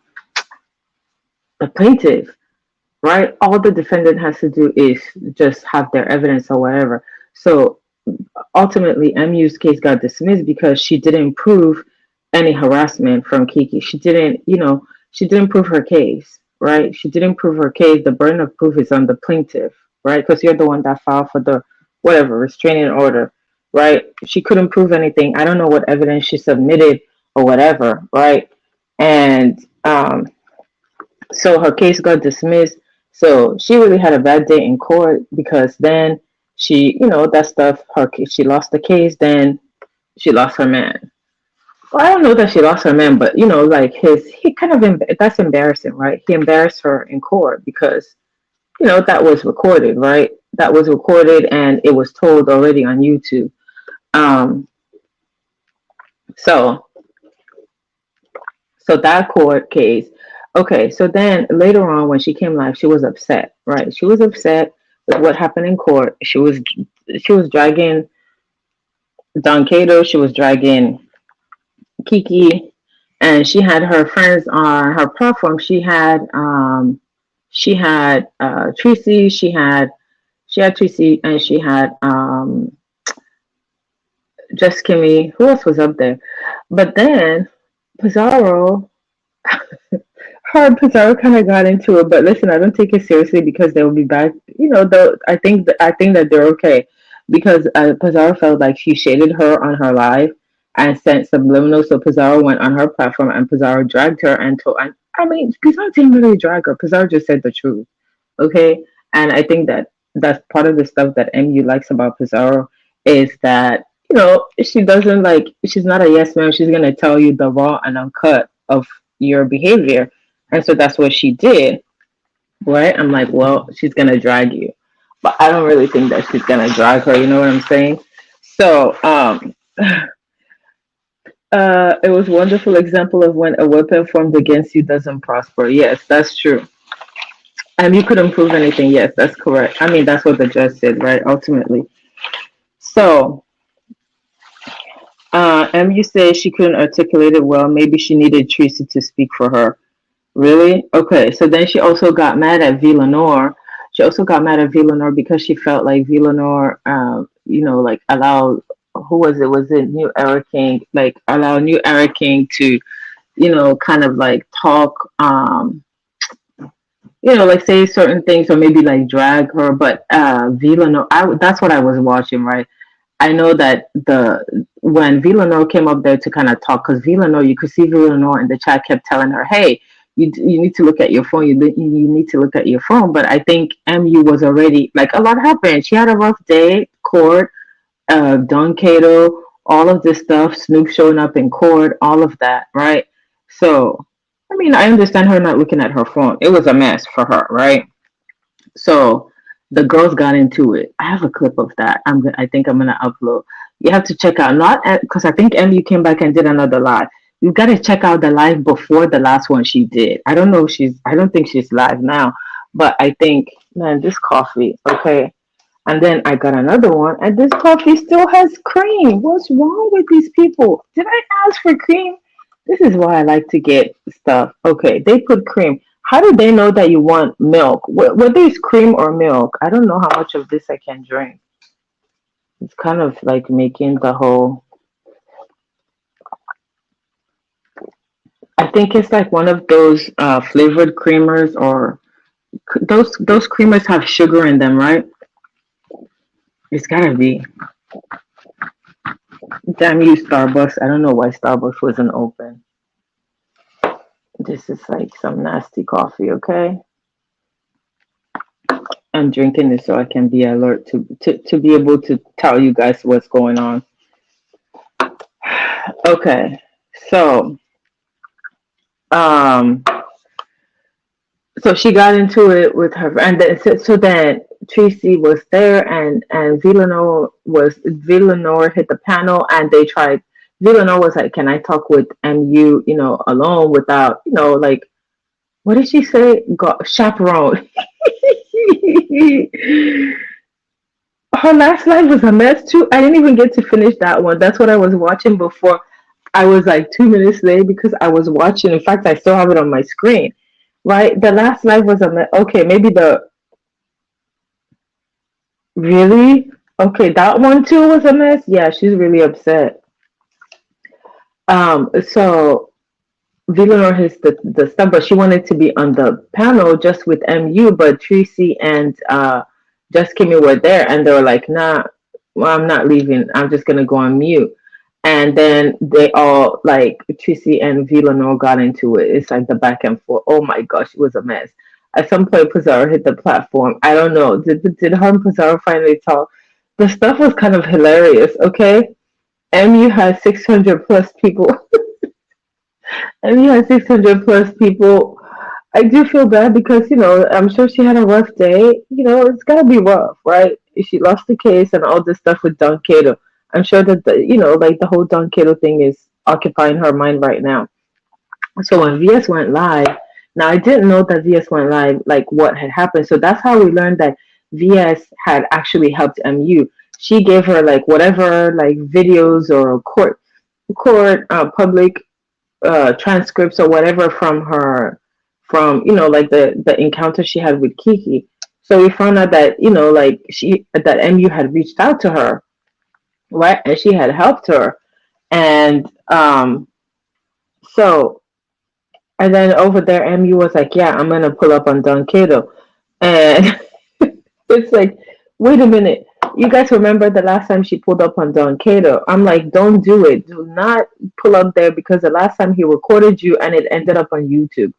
plaintiff, right? All the defendant has to do is just have their evidence or whatever. So ultimately, MU's case got dismissed because she didn't prove any harassment from Kiki. She didn't prove her case, right? She didn't prove her case. The burden of proof is on the plaintiff, right? Because you're the one that filed for the whatever restraining order, right? She couldn't prove anything. I don't know what evidence she submitted or whatever, right? And so her case got dismissed. So she really had a bad day in court because then She, that stuff. She lost the case. Then she lost her man. Well, I don't know that she lost her man, but like he kind of that's embarrassing, right? He embarrassed her in court because that was recorded, right? That was recorded and it was told already on YouTube. Um, so that court case. Okay, so then later on when she came live, she was upset, right? She was upset with what happened in court. She was dragging Don Cato. She was dragging Kiki, and she had her friends on her platform. She had Tracy. She had Tracy, and she had just Kimmy. Who else was up there? But then Pizarro, her and Pizarro kind of got into it. But listen, I don't take it seriously because they will be back. Though I think that they're okay because Pizarro felt like she shaded her on her live and sent subliminal. So Pizarro went on her platform and Pizarro dragged her and told. And I mean, Pizarro didn't really drag her. Pizarro just said the truth. Okay, and I think that that's part of the stuff that MU likes about Pizarro is that she doesn't like she's not a yes man. She's gonna tell you the raw and uncut of your behavior, and so that's what she did, right? I'm like, well, she's gonna drag you, but I don't really think that she's gonna drag her. You know what I'm saying? So, it was a wonderful example of when a weapon formed against you doesn't prosper. Yes, that's true. And you couldn't prove anything. Yes, that's correct. I mean, that's what the judge said, right? Ultimately. So, MU says she couldn't articulate it well. Maybe she needed Tracy to speak for her. Really? Okay. So then she also got mad at Villanor. She also got mad at Villanor because she felt like Villanor, like allowed, who was it? Was it New Era King? Like allow New Era King to, kind of like talk, like say certain things or maybe like drag her. But Villanor, that's what I was watching, right? I know that the when Villanor came up there to kind of talk, because Villanor, you could see Villanor in the chat kept telling her, "Hey, you need to look at your phone. You need to look at your phone." But I think MU was already like a lot happened. She had a rough day, court, Don Cato, all of this stuff, Snoop showing up in court, all of that, right? So, I mean, I understand her not looking at her phone. It was a mess for her, right? So the girls got into it. I have a clip of that. I think I'm gonna upload. You have to check out not because I think MU came back and did another live. You've got to check out the live before the last one she did. I don't know if she's. I don't think she's live now, but I think man, this coffee. Okay, and then I got another one, and this coffee still has cream. What's wrong with these people? Did I ask for cream? This is why I like to get stuff. Okay, they put cream. How do they know that you want milk? Whether it's cream or milk, I don't know how much of this I can drink. It's kind of like making the whole. I think it's like one of those flavored creamers, or those creamers have sugar in them, right? It's gotta be. Damn you, Starbucks! I don't know why Starbucks wasn't open. This is like some nasty coffee, okay? I'm drinking this so I can be alert to be able to tell you guys what's going on. Okay, so um, so she got into it with her, and so then Tracy was there, and Villanor hit the panel, and they tried. Villanor was like, "Can I talk with MU, alone without, like what did she say? Chaperone." Her last live was a mess too. I didn't even get to finish that one. That's what I was watching before. I was like 2 minutes late because I was watching. In fact, I still have it on my screen. Right? The last live was a mess. Okay, maybe the really? Okay, that one too was a mess. Yeah, she's really upset. So Villanor has the stuff, but she wanted to be on the panel just with MU, but Tracy and Just Kimmy were there, and they were like, "Nah, well, I'm not leaving. I'm just gonna go on mute." And then they all like Tracy and Villanor got into it. It's like the back and forth. Oh my gosh, it was a mess. At some point, Pizarro hit the platform. I don't know. Did her and Pizarro finally talk? the stuff was kind of hilarious. Okay, MU had 600 plus people. MU had 600 plus people. I do feel bad because, I'm sure she had a rough day. It's gotta be rough, right? She lost the case and all this stuff with Don Cato. I'm sure that like the whole Don Cato thing is occupying her mind right now. So when VS went live, now I didn't know that VS went live, like what had happened. So that's how we learned that VS had actually helped MU. She gave her like whatever, like videos or public transcripts or whatever from like the encounter she had with Kiki. So we found out that like she that MU had reached out to her, right, and she had helped her, and so and then over there MU was like, yeah, I'm gonna pull up on Don Cato, and it's like, wait a minute. You guys remember the last time she pulled up on Don Cato? I'm like, don't do it. Do not pull up there because the last time he recorded you and it ended up on YouTube.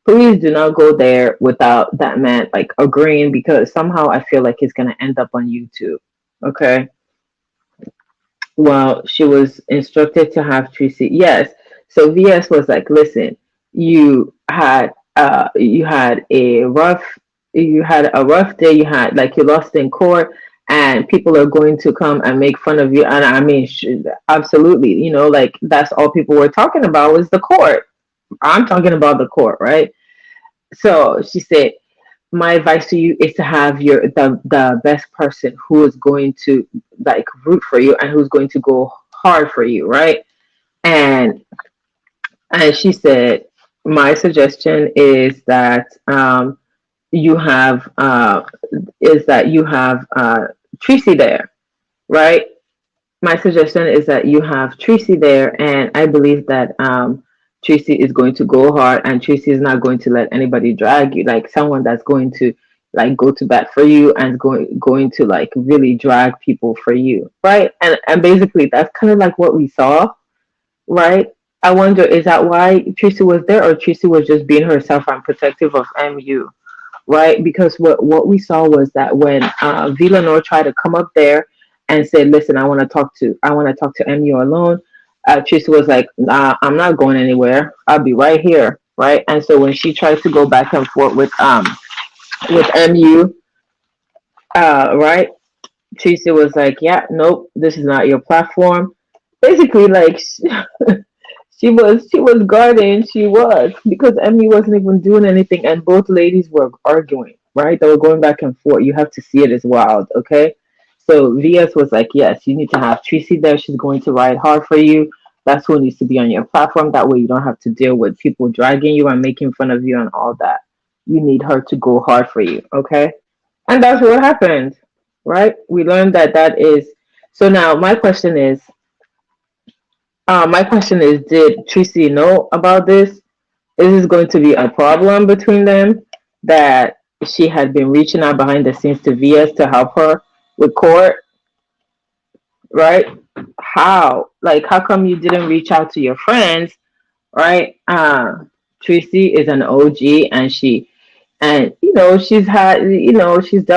Please do not go there without that man like agreeing because somehow I feel like it's gonna end up on YouTube. Okay. Well, she was instructed to have Tracy. Yes. So VS was like, listen, you had a rough day. You had like you lost in court, and people are going to come and make fun of you. And I mean, absolutely, like that's all people were talking about was the court. I'm talking about the court, right? So she said, my advice to you is to have the best person who is going to like root for you and who's going to go hard for you, right? And she said, my suggestion you have is that you have Tracy there, right? My suggestion is that you have Tracy there, and I believe that Tracy is going to go hard, and Tracy is not going to let anybody drag you. Like someone that's going to like go to bat for you and going to like really drag people for you, right? And basically that's kind of like what we saw, right? I wonder, is that why Tracy was there, or Tracy was just being herself and protective of MU? Right? Because what we saw was that when Villanor tried to come up there and said, "Listen, I want to talk to MU alone," Tracy was like, "Nah, I'm not going anywhere. I'll be right here." Right? And so when she tried to go back and forth with MU, right? Tracy was like, "Yeah, nope, this is not your platform." Basically, like she was guarding. She was because Emmy wasn't even doing anything, and both ladies were arguing. Right, they were going back and forth. You have to see it as wild. Okay, so VS was like, yes, you need to have Tracy there. She's going to ride hard for you. That's who needs to be on your platform. That way, you don't have to deal with people dragging you and making fun of you and all that. You need her to go hard for you. Okay, and that's what happened. Right, we learned that is. So now my question is, did Tracy know about this? Is this going to be a problem between them that she had been reaching out behind the scenes to VS to help her with court, right? How? Like, how come you didn't reach out to your friends, right? Tracy is an OG and she's dealt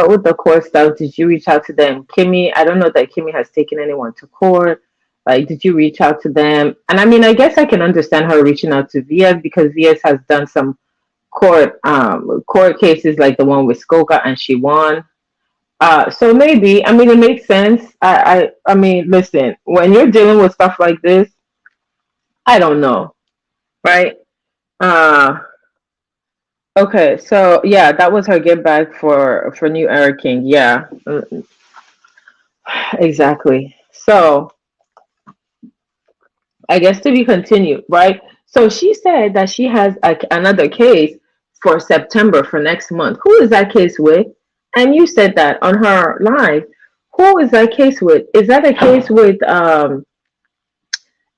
with the court stuff. Did you reach out to them? Kimmy, I don't know that Kimmy has taken anyone to court. Like, did you reach out to them? And I mean, I guess I can understand her reaching out to VS because VS has done some court cases like the one with Skoka and she won. So maybe, I mean, it makes sense. I mean, listen, when you're dealing with stuff like this, I don't know, right? Uh, okay, so yeah, that was her get back for New Era King. Yeah, exactly. So I guess to be continued, right? So she said that she has another case for September for next month. Who is that case with? And you said that on her live. Who is that case with? Is that a case with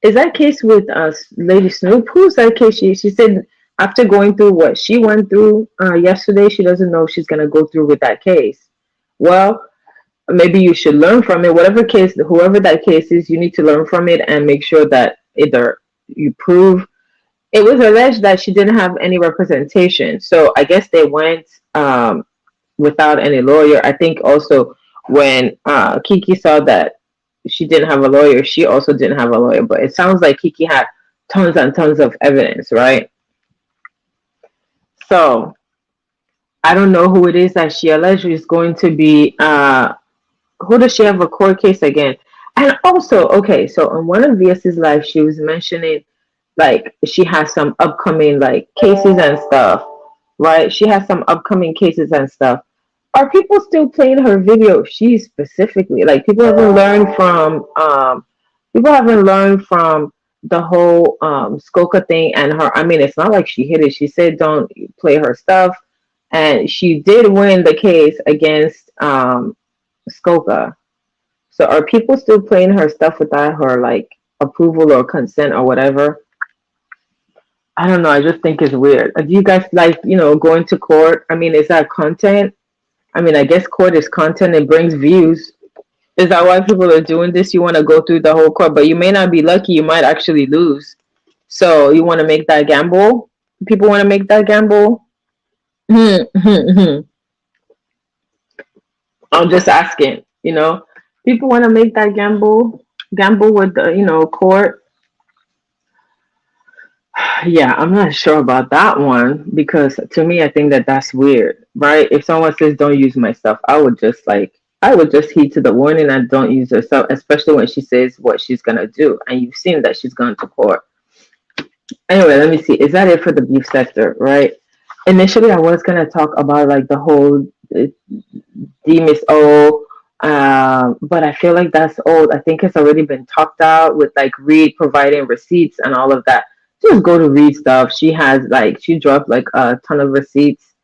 Is that case with Lady Snoop? Who's that case? She said after going through what she went through yesterday, she doesn't know if she's gonna go through with that case. Well, maybe you should learn from it. Whatever case, whoever that case is, you need to learn from it and make sure that either you prove it was alleged that she didn't have any representation. So I guess they went without any lawyer. I think also when Kiki saw that she didn't have a lawyer, she also didn't have a lawyer. But it sounds like Kiki had tons and tons of evidence, right? So I don't know who it is that she alleged is going to be. Who does she have a court case again? And also, okay, so on one of VS's live, she was mentioning like she has some upcoming like cases and stuff, right? She has some upcoming cases and stuff. Are people still playing her video? She specifically like people haven't learned from the whole Skoka thing and her. I mean, it's not like she hid it. She said don't play her stuff, and she did win the case against Skoka. So are people still playing her stuff without her like approval or consent or whatever? I don't know. I just think it's weird. Do you guys like, going to court? I mean, is that content? I mean, I guess court is content. It brings views. Is that why people are doing this? You want to go through the whole court, but you may not be lucky. You might actually lose. So you want to make that gamble? People want to make that gamble? I'm just asking. People want to make that gamble with the court. Yeah, I'm not sure about that one because to me, I think that that's weird, right? If someone says don't use my stuff, I would just heed to the warning and don't use her stuff, especially when she says what she's gonna do, and you've seen that she's gone to court. Anyway, let me see. Is that it for the beef sector, right? Initially, I was gonna talk about like the whole Demis O, but I feel like that's old. I think it's already been talked out with like Reed providing receipts and all of that. Just go to Reed stuff. She dropped like a ton of receipts.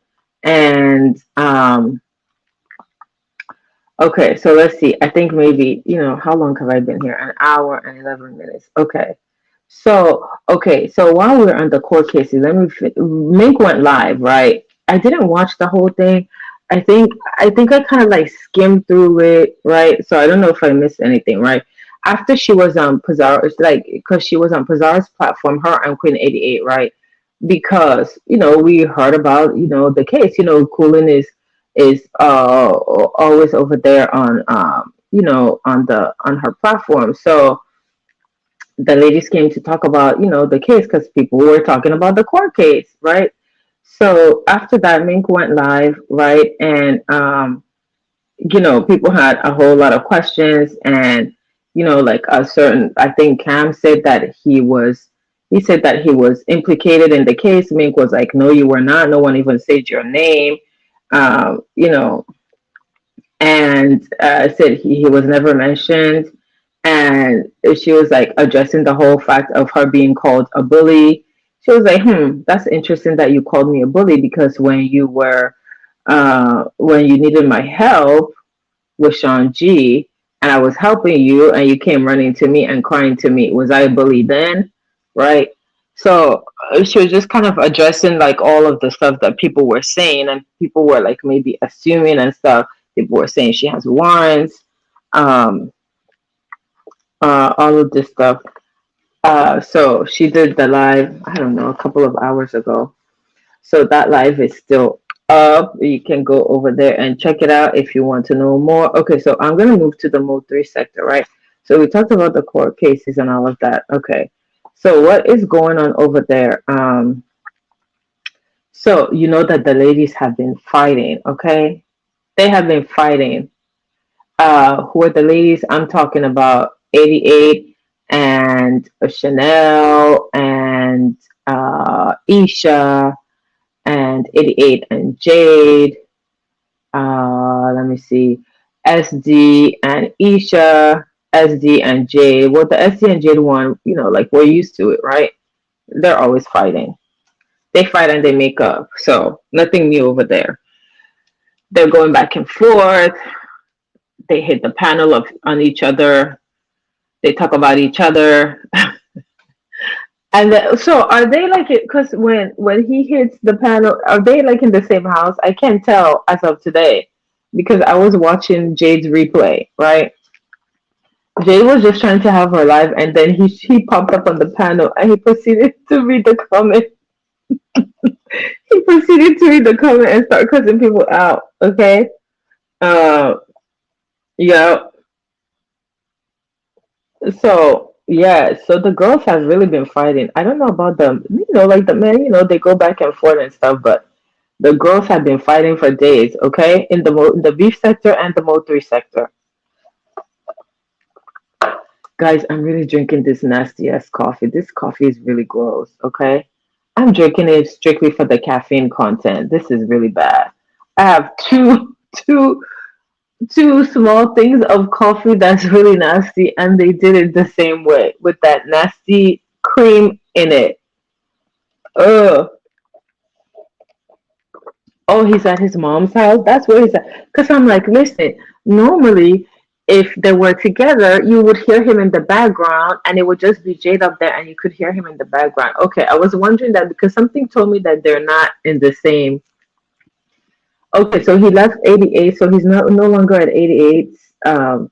And okay, so let's see. I think maybe, how long have I been here? An hour and 11 minutes. Okay. So while we're on the court cases, Mink went live, right? I didn't watch the whole thing. I think I kind of like skimmed through it, right? So I don't know if I missed anything, right? After she was on Pizarro's, like, because she was on Pizarro's platform, her and Queen 88, right? Because we heard about the case. Coolin is always over there on on her platform. So the ladies came to talk about the case because people were talking about the court case, right? So after that, Mink went live, right? And people had a whole lot of questions, and like a certain, I think Cam said that he was implicated in the case. Mink was like, no, you were not. No one even said your name. um, you know and said he was never mentioned. And she was like addressing the whole fact of her being called a bully. She was like, that's interesting that you called me a bully because when you needed my help with Sean G and I was helping you and you came running to me and crying to me, was I a bully then? Right? So she was just kind of addressing like all of the stuff that people were saying, and people were like maybe assuming and stuff. People were saying she has warrants, um, all of this stuff. So she did the live, I don't know, a couple of hours ago. So that live is still up. You can go over there and check it out if you want to know more. Okay, so I'm going to move to the Mode 3 sector, right? So we talked about the court cases and all of that. Okay. So what is going on over there? So you know that the ladies have been fighting, okay? They have been fighting. Who are the ladies? I'm talking about 88 and Chanel and Isha and 88 and Jade. Let me see. SD and Isha, SD and Jade. Well, the SD and Jade one, like we're used to it, right? They're always fighting. They fight and they make up. So nothing new over there. They're going back and forth. They hit the panel on each other. They talk about each other. So are they like it? Because when he hits the panel, are they like in the same house? I can't tell as of today because I was watching Jade's replay. Right, Jade was just trying to have her live, and then he popped up on the panel and he proceeded to read the comment. He proceeded to read the comment and start cussing people out. Okay, uh, Yeah. So yeah, so the girls have really been fighting. I don't know about them, like the men, they go back and forth and stuff, but the girls have been fighting for days, okay? In the beef sector and the moultrie sector. Guys, I'm really drinking this nasty ass coffee. This coffee is really gross, okay? I'm drinking it strictly for the caffeine content. This is really bad. I have two, two small things of coffee that's really nasty, and they did it the same way with that nasty cream in it. Ugh. Oh, he's at his mom's house. That's where he's at. Because I'm like, listen, normally, if they were together, you would hear him in the background and it would just be Jade up there and you could hear him in the background. Okay, I was wondering that because something told me that they're not in the same. Okay, so he left 88, so he's not no longer at 88's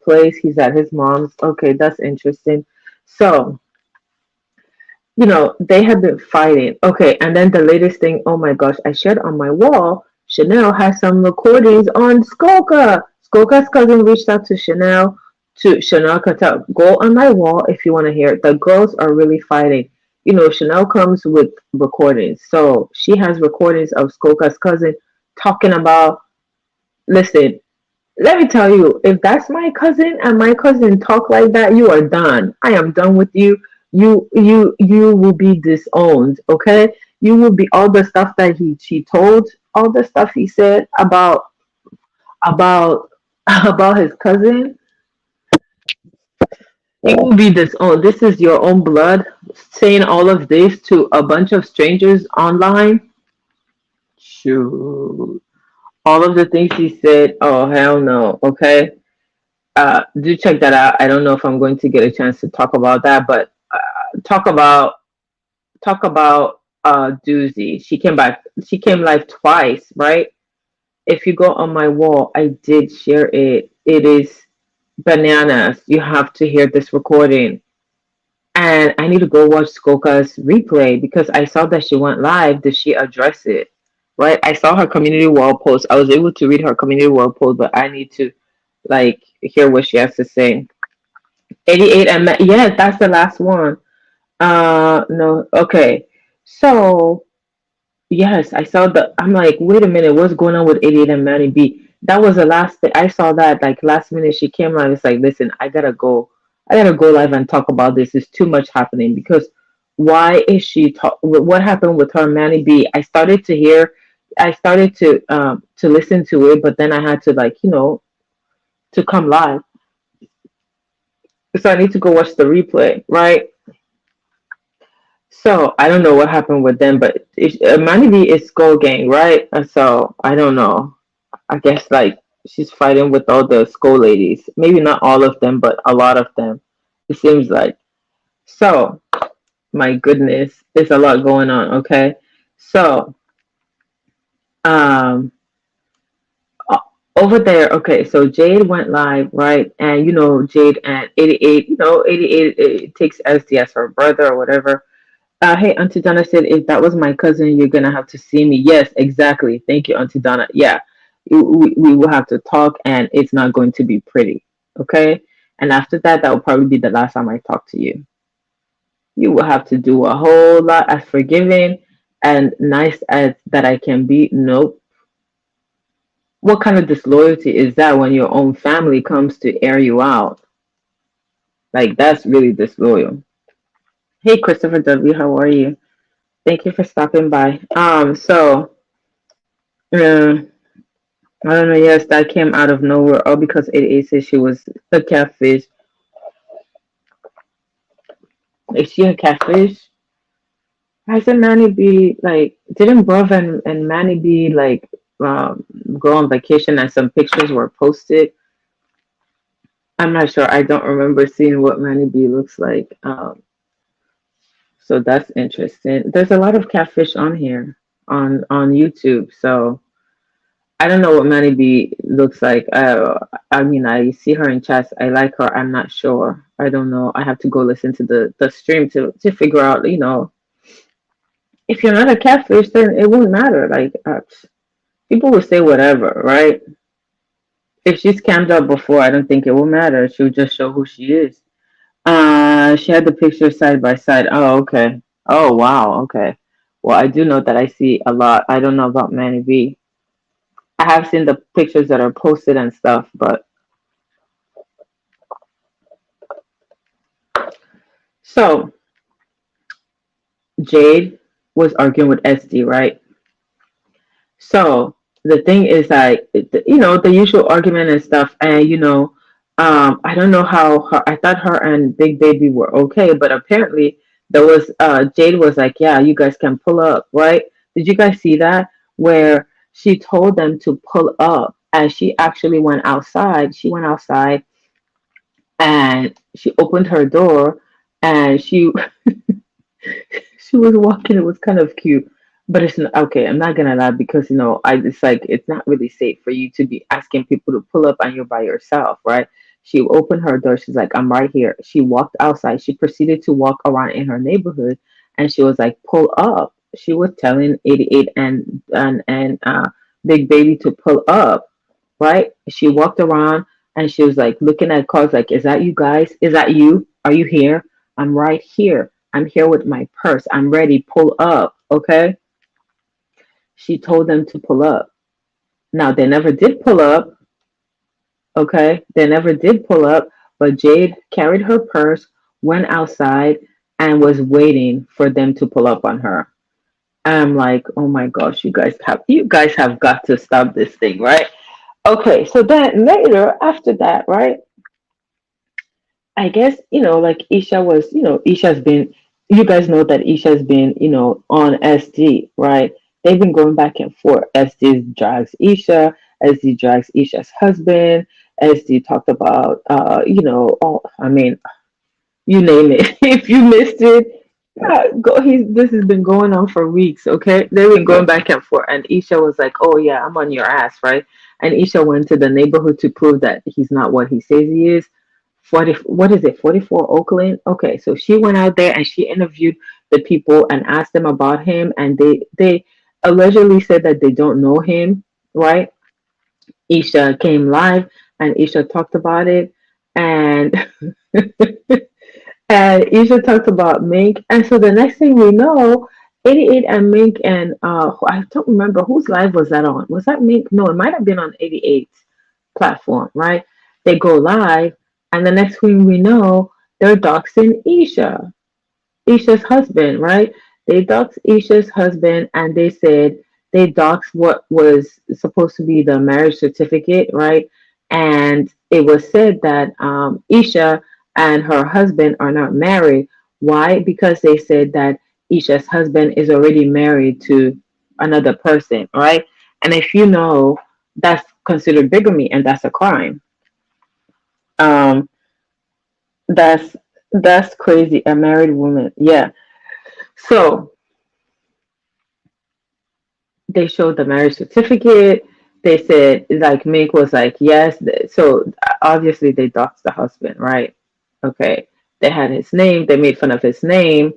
place. He's at his mom's. Okay, that's interesting. So, they have been fighting. Okay, and then the latest thing, oh my gosh, I shared on my wall. Chanel has some recordings on Skoka. Skoka's cousin reached out to Chanel Kata. Go on my wall if you want to hear it. The girls are really fighting. Chanel comes with recordings. So she has recordings of Skoka's cousin talking about, listen, let me tell you, if that's my cousin and my cousin talk like that, you are done. I am done with you. You will be disowned, okay? You will be all the stuff that she told, all the stuff he said about about his cousin, you will be disowned. This is your own blood saying all of this to a bunch of strangers online. Shoot. All of the things he said, oh hell no, okay? Do check that out. I don't know if I'm going to get a chance to talk about that, but talk about Doozy. She came back. She came live twice, right? If you go on my wall, I did share it. It is bananas. You have to hear this recording, and I need to go watch Skoka's replay because I saw that she went live. Did she address it? Right? I saw her community wall post. I was able to read her community wall post, but I need to like hear what she has to say. 88 and yes, that's the last one. No, okay. So yes, I saw the. I'm like, wait a minute, what's going on with 88 and Manny B? That was the last thing I saw. That like last minute she came on. It's like, listen, I gotta go live and talk about this. There's too much happening because why is she talk? What happened with her Manny B? I started to listen to it, but then I had to like to come live. So I need to go watch the replay, right? So I don't know what happened with them, but Mandy is Skull Gang, right? So I don't know. I guess like she's fighting with all the Skull ladies. Maybe not all of them, but a lot of them. It seems like. So my goodness, there's a lot going on. Okay, so um, over there. Okay, so Jade went live, right? And Jade and 88. 88 takes SD as her brother or whatever. Hey, Auntie Donna said, if that was my cousin, you're gonna have to see me. Yes, exactly. Thank you, Auntie Donna. Yeah, we will have to talk, and it's not going to be pretty. Okay. And after that, that will probably be the last time I talk to you. You will have to do a whole lot as forgiving and nice as that I can be. Nope. What kind of disloyalty is that when your own family comes to air you out? Like that's really disloyal. Hey, Christopher W. How are you? Thank you for stopping by. Uh, I don't know. Yes, that came out of nowhere. All because 88 said she was a catfish. Is she a catfish? Hasn't Manny be like? Didn't Bruv and Manny be like go on vacation and some pictures were posted? I'm not sure. I don't remember seeing what Manny B looks like. So that's interesting. There's a lot of catfish on here on YouTube. So I don't know what Manny B looks like. I mean, I see her in chats. I like her. I'm not sure. I don't know. I have to go listen to the stream to figure out. If you're not a catfish, then it won't matter. Like people will say whatever, right? If she scammed up before, I don't think it will matter. She'll just show who she is. She had the pictures side by side. Oh, okay. Oh, wow. Okay. Well, I do know that I see a lot. I don't know about Manny B. I have seen the pictures that are posted and stuff, but so Jade was arguing with SD, right? So the thing is like, the usual argument and stuff, and I don't know how I thought her and Big Baby were okay, but apparently there was Jade was like, yeah, you guys can pull up, right? Did you guys see that where she told them to pull up, and she actually went outside. She went outside and she opened her door, and she was walking. It was kind of cute, but it's not okay. I'm not gonna lie because it's like it's not really safe for you to be asking people to pull up and you're by yourself, right? She opened her door. She's like, "I'm right here." She walked outside. She proceeded to walk around in her neighborhood, and she was like, "Pull up." She was telling 88 and Big Baby to pull up, right? She walked around and she was like looking at cars, like, "Is that you guys? Is that you? Are you here? I'm right here. I'm here with my purse. I'm ready. Pull up." Okay. She told them to pull up. Now, they never did pull up. Okay. They never did pull up, but Jade carried her purse, went outside, and was waiting for them to pull up on her. I'm like, oh my gosh, you guys have got to stop this thing, right? Okay, so then later after that, right? I guess, like Isha was, Isha's been, you guys know that Isha's been, on SD, right? They've been going back and forth. SD drags Isha, SD drags Isha's husband. SD talked about, I mean, you name it. If you missed it, go. This has been going on for weeks. Okay, they've been going back and forth, and Isha was like, "Oh yeah, I'm on your ass, right?" And Isha went to the neighborhood to prove that he's not what he says he is. 40, what is it? 44 Oakland. Okay, so she went out there and she interviewed the people and asked them about him, and they allegedly said that they don't know him, right? Isha came live and Isha talked about it, and and Isha talked about Mink. And so the next thing we know, 88 and Mink and I don't remember whose live was that on. Was that Mink? No, it might have been on 88's platform, right? They go live, and the next thing we know, they're doxing Isha's husband, right? They doxed Isha's husband, and they said they doxed what was supposed to be the marriage certificate, right? And it was said that Isha and her husband are not married. Why? Because they said that Isha's husband is already married to another person, right? And if you know, that's considered bigamy, and that's a crime. Um, that's that's crazy. A married woman, yeah. So they showed the marriage certificate. They said like Mink was like yes. So obviously they doxed the husband, right? Okay. They had his name. They made fun of his name.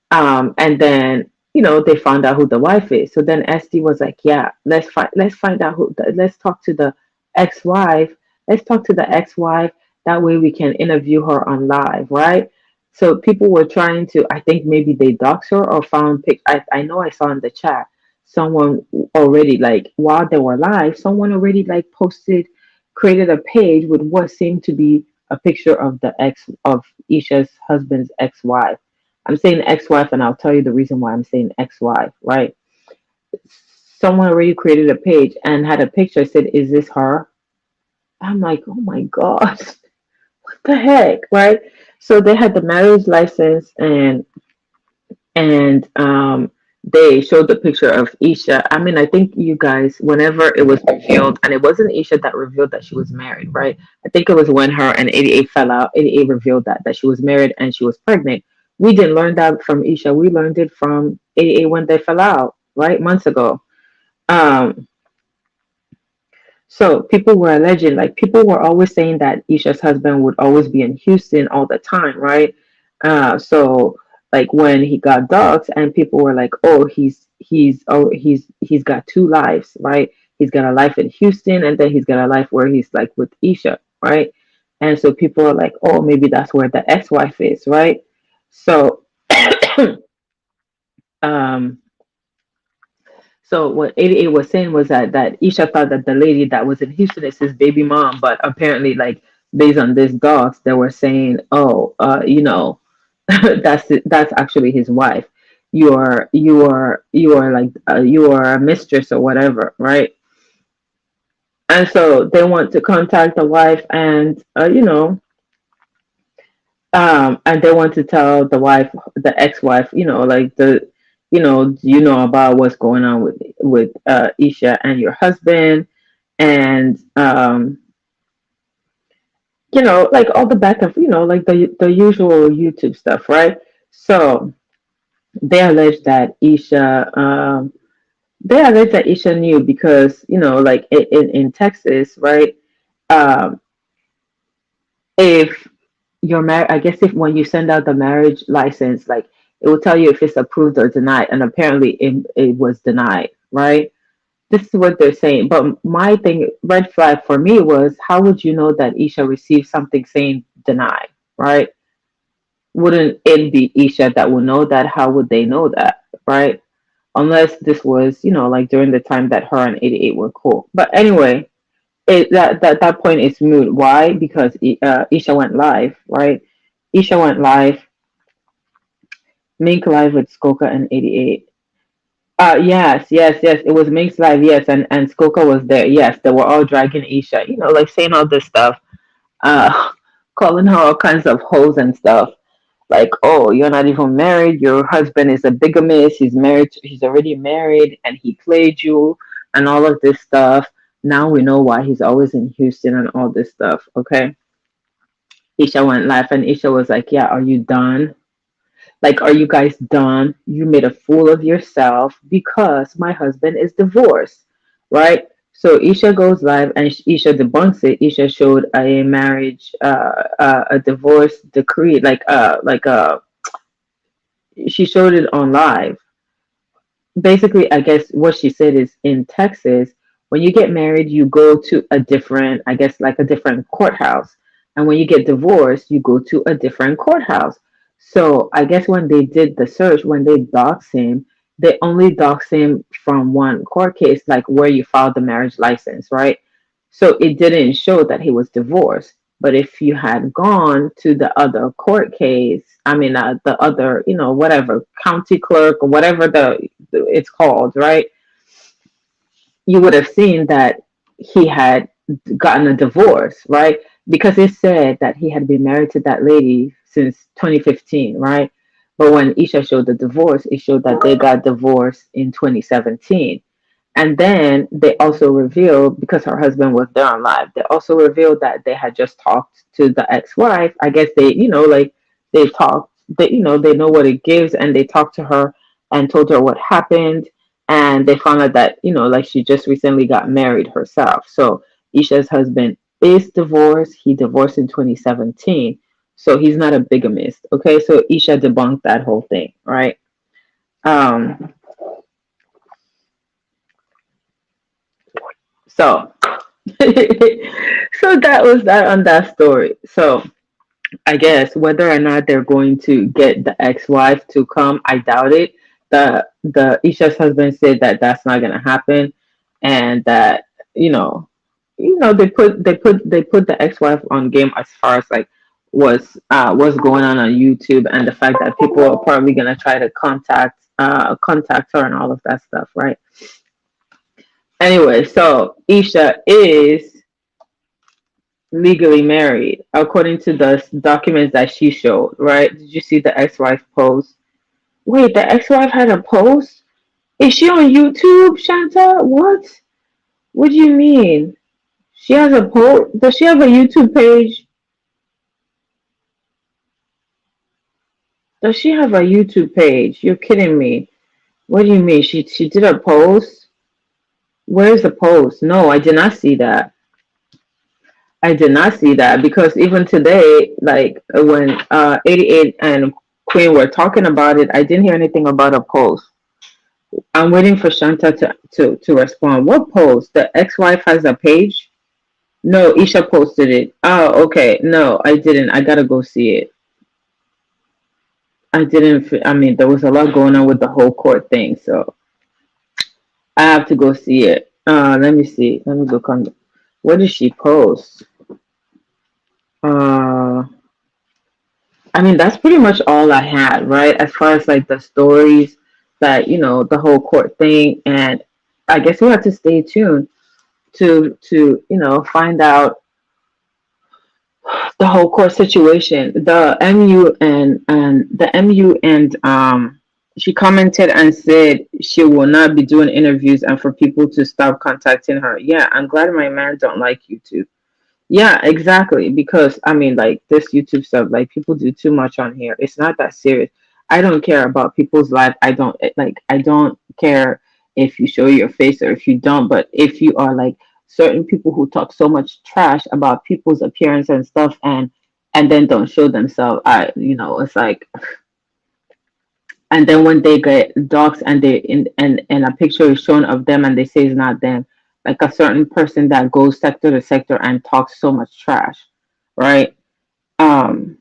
And then they found out who the wife is. So then SD was like, yeah, let's find out let's talk to the ex-wife. Let's talk to the ex-wife. That way we can interview her on live, right? So people were trying to, I think maybe they doxed her or found I know I saw in the chat someone already, like while they were live, someone already like posted, created a page with what seemed to be a picture of the ex of Isha's husband's ex-wife. I'm saying ex-wife, and I'll tell you the reason why I'm saying ex-wife, right? Someone already created a page and had a picture, said, "Is this her?" I'm like, oh my God, what the heck, right? So they had the marriage license, and they showed the picture of Isha. I mean, I think you guys, whenever it was revealed, and it wasn't Isha that revealed that she was married, right? I think it was when her and 88 fell out. 88 revealed that she was married and she was pregnant. We didn't learn that from Isha. We learned it from 88 when they fell out, right? Months ago. Um, so people were alleging, like people were always saying that Isha's husband would always be in Houston all the time, right? So like when he got dogs, and people were like, oh, he's got two lives, right? he's got a life in Houston, and then he's got a life where he's like with Isha, right? And so people are like, oh, maybe that's where the ex-wife is, right? So, um, so what 88 was saying was that Isha thought that the lady that was in Houston is his baby mom, but apparently, like based on this docs, they were saying, oh, that's actually his wife. You are like you are a mistress or whatever, right? And so they want to contact the wife, and and they want to tell the wife, the ex-wife, like about what's going on with Isha and your husband, and like all the back of like the usual YouTube stuff, right? So they allege that Isha knew because like in Texas, right? Um, if you're married, I guess if when you send out the marriage license, like it will tell you if it's approved or denied, and apparently it was denied, right? This is what they're saying. But my thing, red flag for me was, how would you know that Isha received something saying denied, right? Wouldn't it be Isha that would know that? How would they know that, right? Unless this was, like during the time that her and 88 were cool. But anyway, that point is moot. Why? Because Isha went live, right? Isha went live, Mink live with Skoka and 88. Yes, yes, yes. It was Mink's live, yes, and Skoka was there. Yes, they were all dragging Isha, like saying all this stuff, uh, calling her all kinds of hoes and stuff. Like, oh, you're not even married. Your husband is a bigamist. He's married. He's already married, and he played you, and all of this stuff. Now we know why he's always in Houston and all this stuff. Okay. Isha went live, and Isha was like, "Yeah, are you done? Like, are you guys done? You made a fool of yourself because my husband is divorced, right?" So Isha goes live and Isha debunks it. Isha showed a marriage, a divorce decree, she showed it on live. Basically, I guess what she said is in Texas, when you get married, you go to a different, I guess, like a different courthouse. And when you get divorced, you go to a different courthouse. So I guess when they did the search, when they dox him, they only dox him from one court case, like where you filed the marriage license, right? So it didn't show that he was divorced. But if you had gone to the other court case, I mean, the other, whatever, county clerk or whatever it's called, right? You would have seen that he had gotten a divorce, right? Because it said that he had been married to that lady since 2015, right? But when Isha showed the divorce, it showed that they got divorced in 2017. And then they also revealed, because her husband was there on live, they also revealed that they had just talked to the ex-wife. I guess they, like they talked, they know what it gives, and they talked to her and told her what happened. And they found out that, like she just recently got married herself. So Isha's husband is divorced. He divorced in 2017. So he's not a bigamist. Okay. So Isha debunked that whole thing, right? Um, so so that was that on that story. So I guess whether or not they're going to get the ex-wife to come, I doubt it. The Isha's husband said that that's not going to happen, and that you know, they put the ex-wife on game as far as like what's going on YouTube, and the fact that people are probably going to try to contact her and all of that stuff, right? Anyway, so Isha is legally married according to the documents that she showed, right? Did you see the ex-wife post? Wait, the ex-wife had a post? Is she on YouTube, Shanta? What do you mean? She has a post? Does she have a YouTube page? Does she have a YouTube page? You're kidding me. What do you mean? She did a post? Where's the post? No, I did not see that. I did not see that because even today, like when 88 and Queen were talking about it, I didn't hear anything about a post. I'm waiting for Shanta to respond. What post? The ex-wife has a page? No, Isha posted it. Oh, okay. No, I didn't. I gotta go see it. I didn't. I mean, there was a lot going on with the whole court thing, so I have to go see it. Let me see. Let me look on. What did she post? Uh, I mean, that's pretty much all I had, right? As far as like the stories that, the whole court thing. And I guess we have to stay tuned to find out the whole court situation. The MU and the MU and she commented and said she will not be doing interviews and for people to stop contacting her. Yeah, I'm glad my man don't like YouTube. Yeah, exactly. Because I mean, like this YouTube stuff, like people do too much on here. It's not that serious. I don't care about people's life. I don't care if you show your face or if you don't. But if you are like certain people who talk so much trash about people's appearance and stuff, and then don't show themselves, it's like, and then when they get doxxed and they and a picture is shown of them and they say it's not them, like a certain person that goes sector to sector and talks so much trash, right? Um,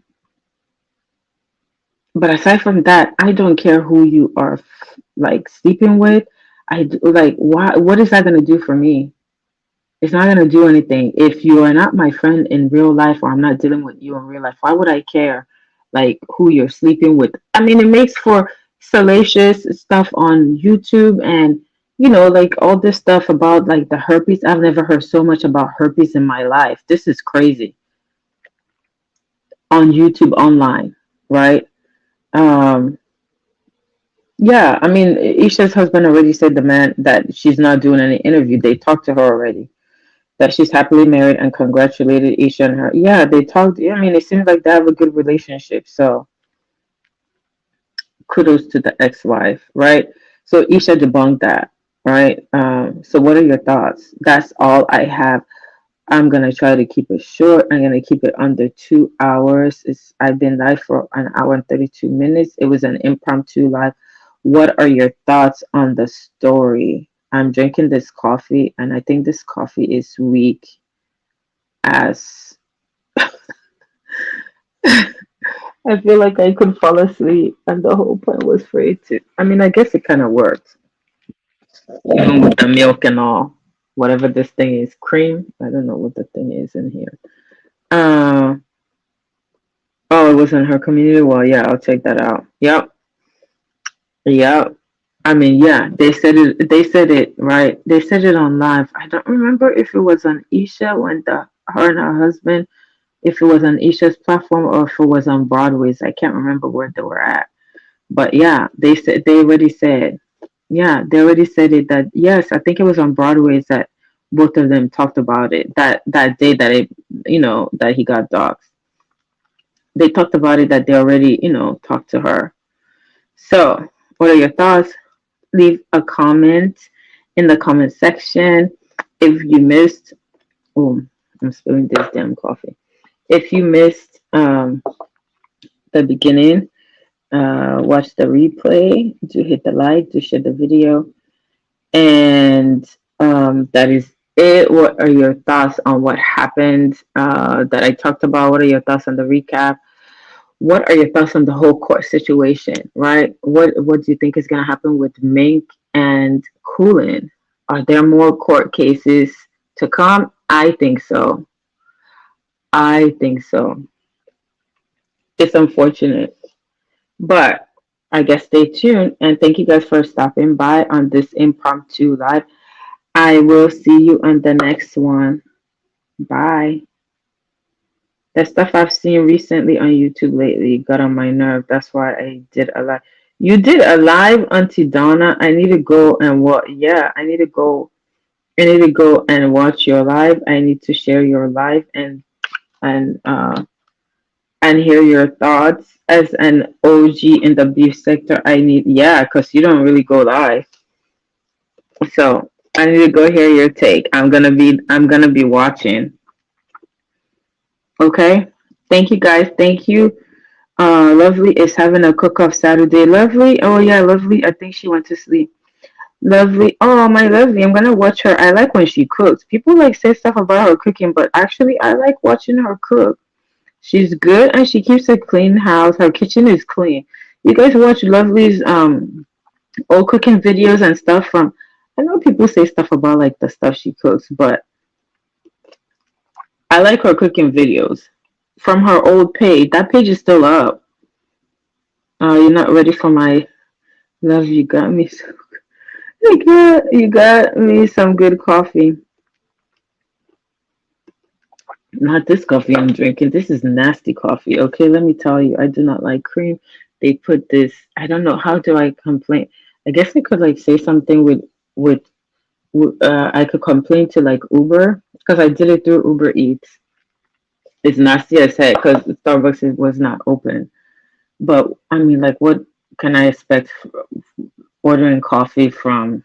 but aside from that, I don't care who you are like sleeping with. Like why? What is that gonna do for me? It's not gonna do anything. If you are not my friend in real life or I'm not dealing with you in real life, why would I care like who you're sleeping with? I mean, it makes for salacious stuff on YouTube and like all this stuff about like the herpes. I've never heard so much about herpes in my life. This is crazy on YouTube online, right? Um, yeah, I mean, Isha's husband already said the man that she's not doing any interview. They talked to her already that she's happily married and congratulated Isha and her. Yeah, they talked. Yeah, I mean, it seems like they have a good relationship. So kudos to the ex-wife, right? So Isha debunked that, right? So what are your thoughts? That's all I have. I'm gonna try to keep it short. I'm gonna keep it under 2 hours. I've been live for an hour and 32 minutes. It was an impromptu live. What are your thoughts on the story? I'm drinking this coffee, and I think this coffee is weak as I feel like I could fall asleep, and the whole point was for it to. I mean, I guess it kind of worked, even with the milk and all. Whatever this thing is, cream. I don't know what the thing is in here. Uh, oh, it was in her community. Well, yeah, I'll take that out. Yep, yep. I mean, yeah, they said it. They said it right. They said it on live. I don't remember if it was on Isha when the her and her husband, if it was on Isha's platform or if it was on Broadway's. I can't remember where they were at. But yeah, they already said. Yeah, they already said it that yes, I think it was on Broadway's that both of them talked about it that day that that he got doxxed. They talked about it that they already talked to her. So, what are your thoughts? Leave a comment in the comment section. If you missed, oh, I'm spilling this damn coffee. If you missed the beginning, watch the replay. Do hit the like. Do share the video. And that is it. What are your thoughts on what happened that I talked about? What are your thoughts on the recap? What are your thoughts on the whole court situation? Right? What do you think is going to happen with Mink and Coolin? Are there more court cases to come? I think so. I think so. It's unfortunate, but I guess stay tuned and thank you guys for stopping by on this impromptu live. I will see you on the next one. Bye. The stuff I've seen recently on YouTube lately got on my nerve. That's why I did a live. You did a live, Auntie Donna. I need to go and what? Yeah, I need to go. I need to go and watch your live. I need to share your live and uh and hear your thoughts as an OG in the beef sector. I need yeah, because you don't really go live. So I need to go hear your take. I'm gonna be watching. Okay. Thank you guys. Thank you. Lovely is having a cook off Saturday. Lovely. Oh yeah, Lovely. I think she went to sleep. Lovely. Oh, my lovely. I'm gonna watch her. I like when she cooks. People like say stuff about her cooking, but actually, I like watching her cook. She's good and she keeps a clean house. Her kitchen is clean. You guys watch Lovely's old cooking videos and stuff from. I know people say stuff about like the stuff she cooks, but I like her cooking videos from her old page. That page is still up. You're not ready for my love. You got me. You got me some good coffee. Not this coffee I'm drinking. This is nasty coffee. Okay, let me tell you, I do not like cream. They put this. I don't know. How do I complain? I guess I could like say something with. I could complain to like Uber because I did it through Uber Eats. It's nasty as heck because Starbucks was not open. But I mean, like, what can I expect ordering coffee from?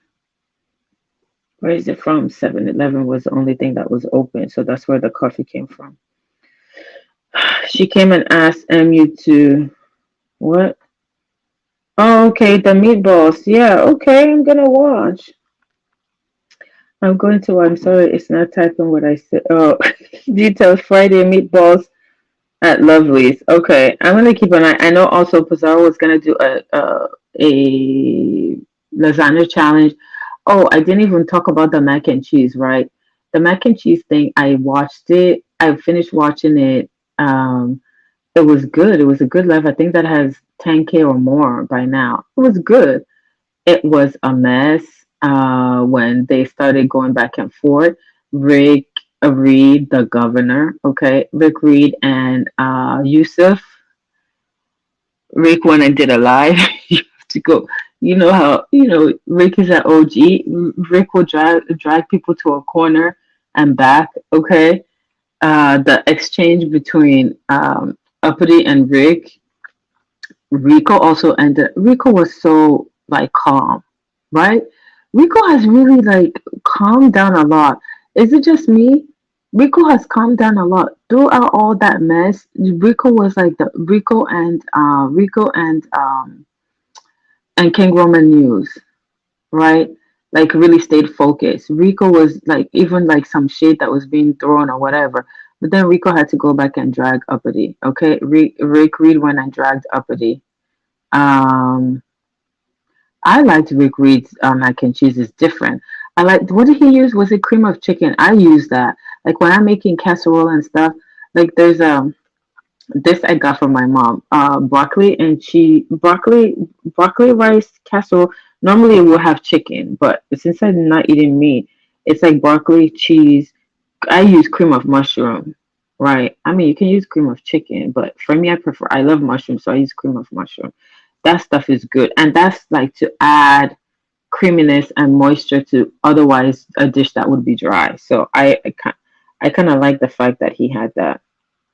Where is it from? 7-Eleven was the only thing that was open, so that's where the coffee came from. She came and asked MU to what? Oh, okay, the meatballs. Yeah, okay, I'm gonna watch. I'm going to. I'm sorry, it's not typing what I said. Oh, details Friday meatballs at Lovely's. Okay, I'm gonna keep an eye. I know also Pizarro was gonna do a lasagna challenge. Oh, I didn't even talk about the mac and cheese, right? The mac and cheese thing. I watched it. I finished watching it. It was good. It was a good live. I think that has 10K or more by now. It was good. It was a mess when they started going back and forth. Rick Reed, the governor, okay, Rick Reed and Yusuf. Rick went and did a live. You have to go. You know how Rick is an OG. Rick will drag people to a corner and back. Okay, the exchange between Uppity and Rico also ended. Rico was so like calm, right? Rico has really like calmed down a lot. Is it just me? Rico has calmed down a lot throughout all that mess. Rico was like the Rico and King Roman News, right? Like really stayed focused. Rico was like even like some shade that was being thrown or whatever. But then Rico had to go back and drag Uppity. Okay, Rick Reed went and dragged Uppity. Um, I liked Rick Reed's mac and cheese. Is different. I like what did he use? Was it cream of chicken? I use that. Like when I'm making casserole and stuff. Like there's this I got from my mom. Broccoli rice casserole. Normally it will have chicken, but since I'm not eating meat, it's like broccoli cheese. I use cream of mushroom. Right. I mean, you can use cream of chicken, but for me, I love mushroom, so I use cream of mushroom. That stuff is good. And that's like to add creaminess and moisture to otherwise a dish that would be dry. So I kind of like the fact that he had that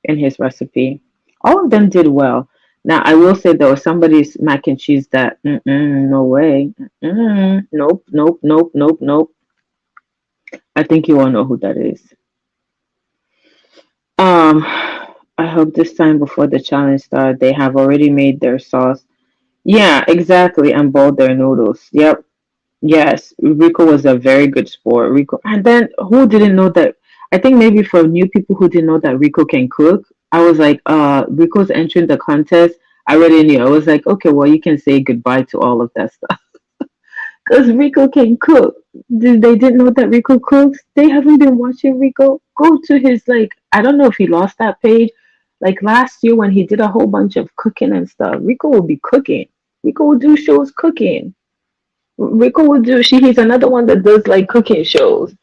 in his recipe. All of them did well. Now I will say there was somebody's mac and cheese that no way, nope, nope, nope, nope, nope. I think you all know who that is. I hope this time before the challenge starts, they have already made their sauce. Yeah, exactly, and boiled their noodles. Yep. Yes, Rico was a very good sport. Rico, and then who didn't know that? I think maybe for new people who didn't know that Rico can cook, I was like, Rico's entering the contest. I already knew. I was like, okay, well, you can say goodbye to all of that stuff because Rico can cook. They didn't know that Rico cooks. They haven't been watching Rico. Go to his like, I don't know if he lost that page. Like last year when he did a whole bunch of cooking and stuff, Rico will be cooking. Rico will do shows cooking. Rico will do. He's another one that does like cooking shows.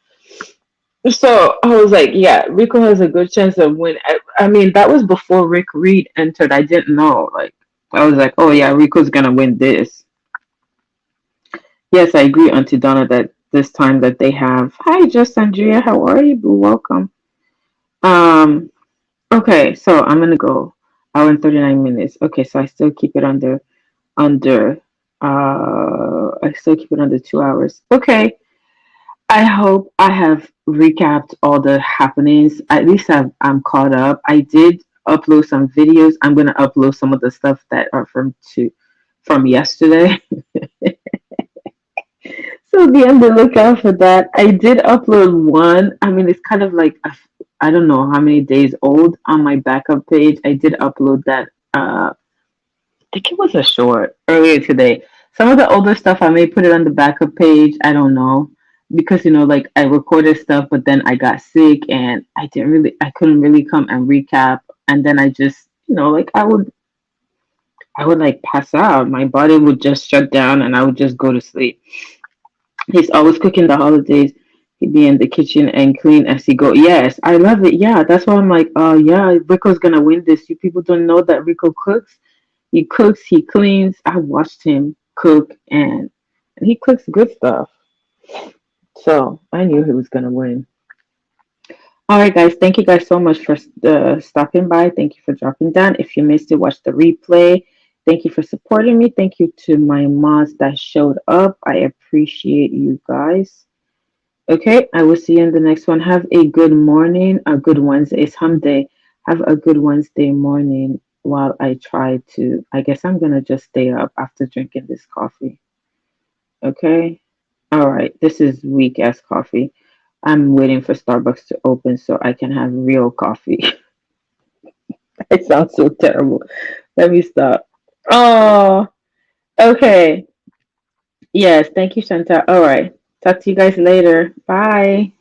So I was like, yeah, Rico has a good chance of winning. I mean, that was before Rick Reed entered. I didn't know. Like, I was like, oh yeah, Rico's gonna win this. Yes, I agree, Auntie Donna, that this time that they have. Hi, Just Andrea. How are you? Boo? Welcome. Um. Okay, so I'm gonna go. Hour and 39 minutes. Okay, so I still keep it under. I still keep it under 2 hours. Okay. I hope I have recapped all the happenings. At least I'm caught up. I did upload some videos. I'm gonna upload some of the stuff that are from yesterday. So So be on the lookout for that. I did upload one. I mean, it's kind of like I don't know how many days old on my backup page. I did upload that. I think it was a short earlier today. Some of the older stuff I may put it on the backup page. I don't know because like I recorded stuff, but then I got sick and I couldn't really come and recap. And then I just like I would like pass out. My body would just shut down and I would just go to sleep. He's always cooking the holidays. He'd be in the kitchen and clean as he go. Yes, I love it. Yeah, that's why I'm like, oh yeah, Rico's gonna win this. You people don't know that Rico cooks. He cooks, he cleans. I watched him cook and he cooks good stuff. So I knew he was gonna win. All right, guys. Thank you guys so much for stopping by. Thank you for dropping down. If you missed it, watch the replay. Thank you for supporting me. Thank you to my mods that showed up. I appreciate you guys. Okay, I will see you in the next one. Have a good morning, a good Wednesday. It's hump day. Have a good Wednesday morning while I try to. I guess I'm going to just stay up after drinking this coffee. Okay? All right, this is weak ass coffee. I'm waiting for Starbucks to open so I can have real coffee. It sounds so terrible. Let me stop. Oh, okay. Yes, thank you, Shanta. All right. Talk to you guys later. Bye.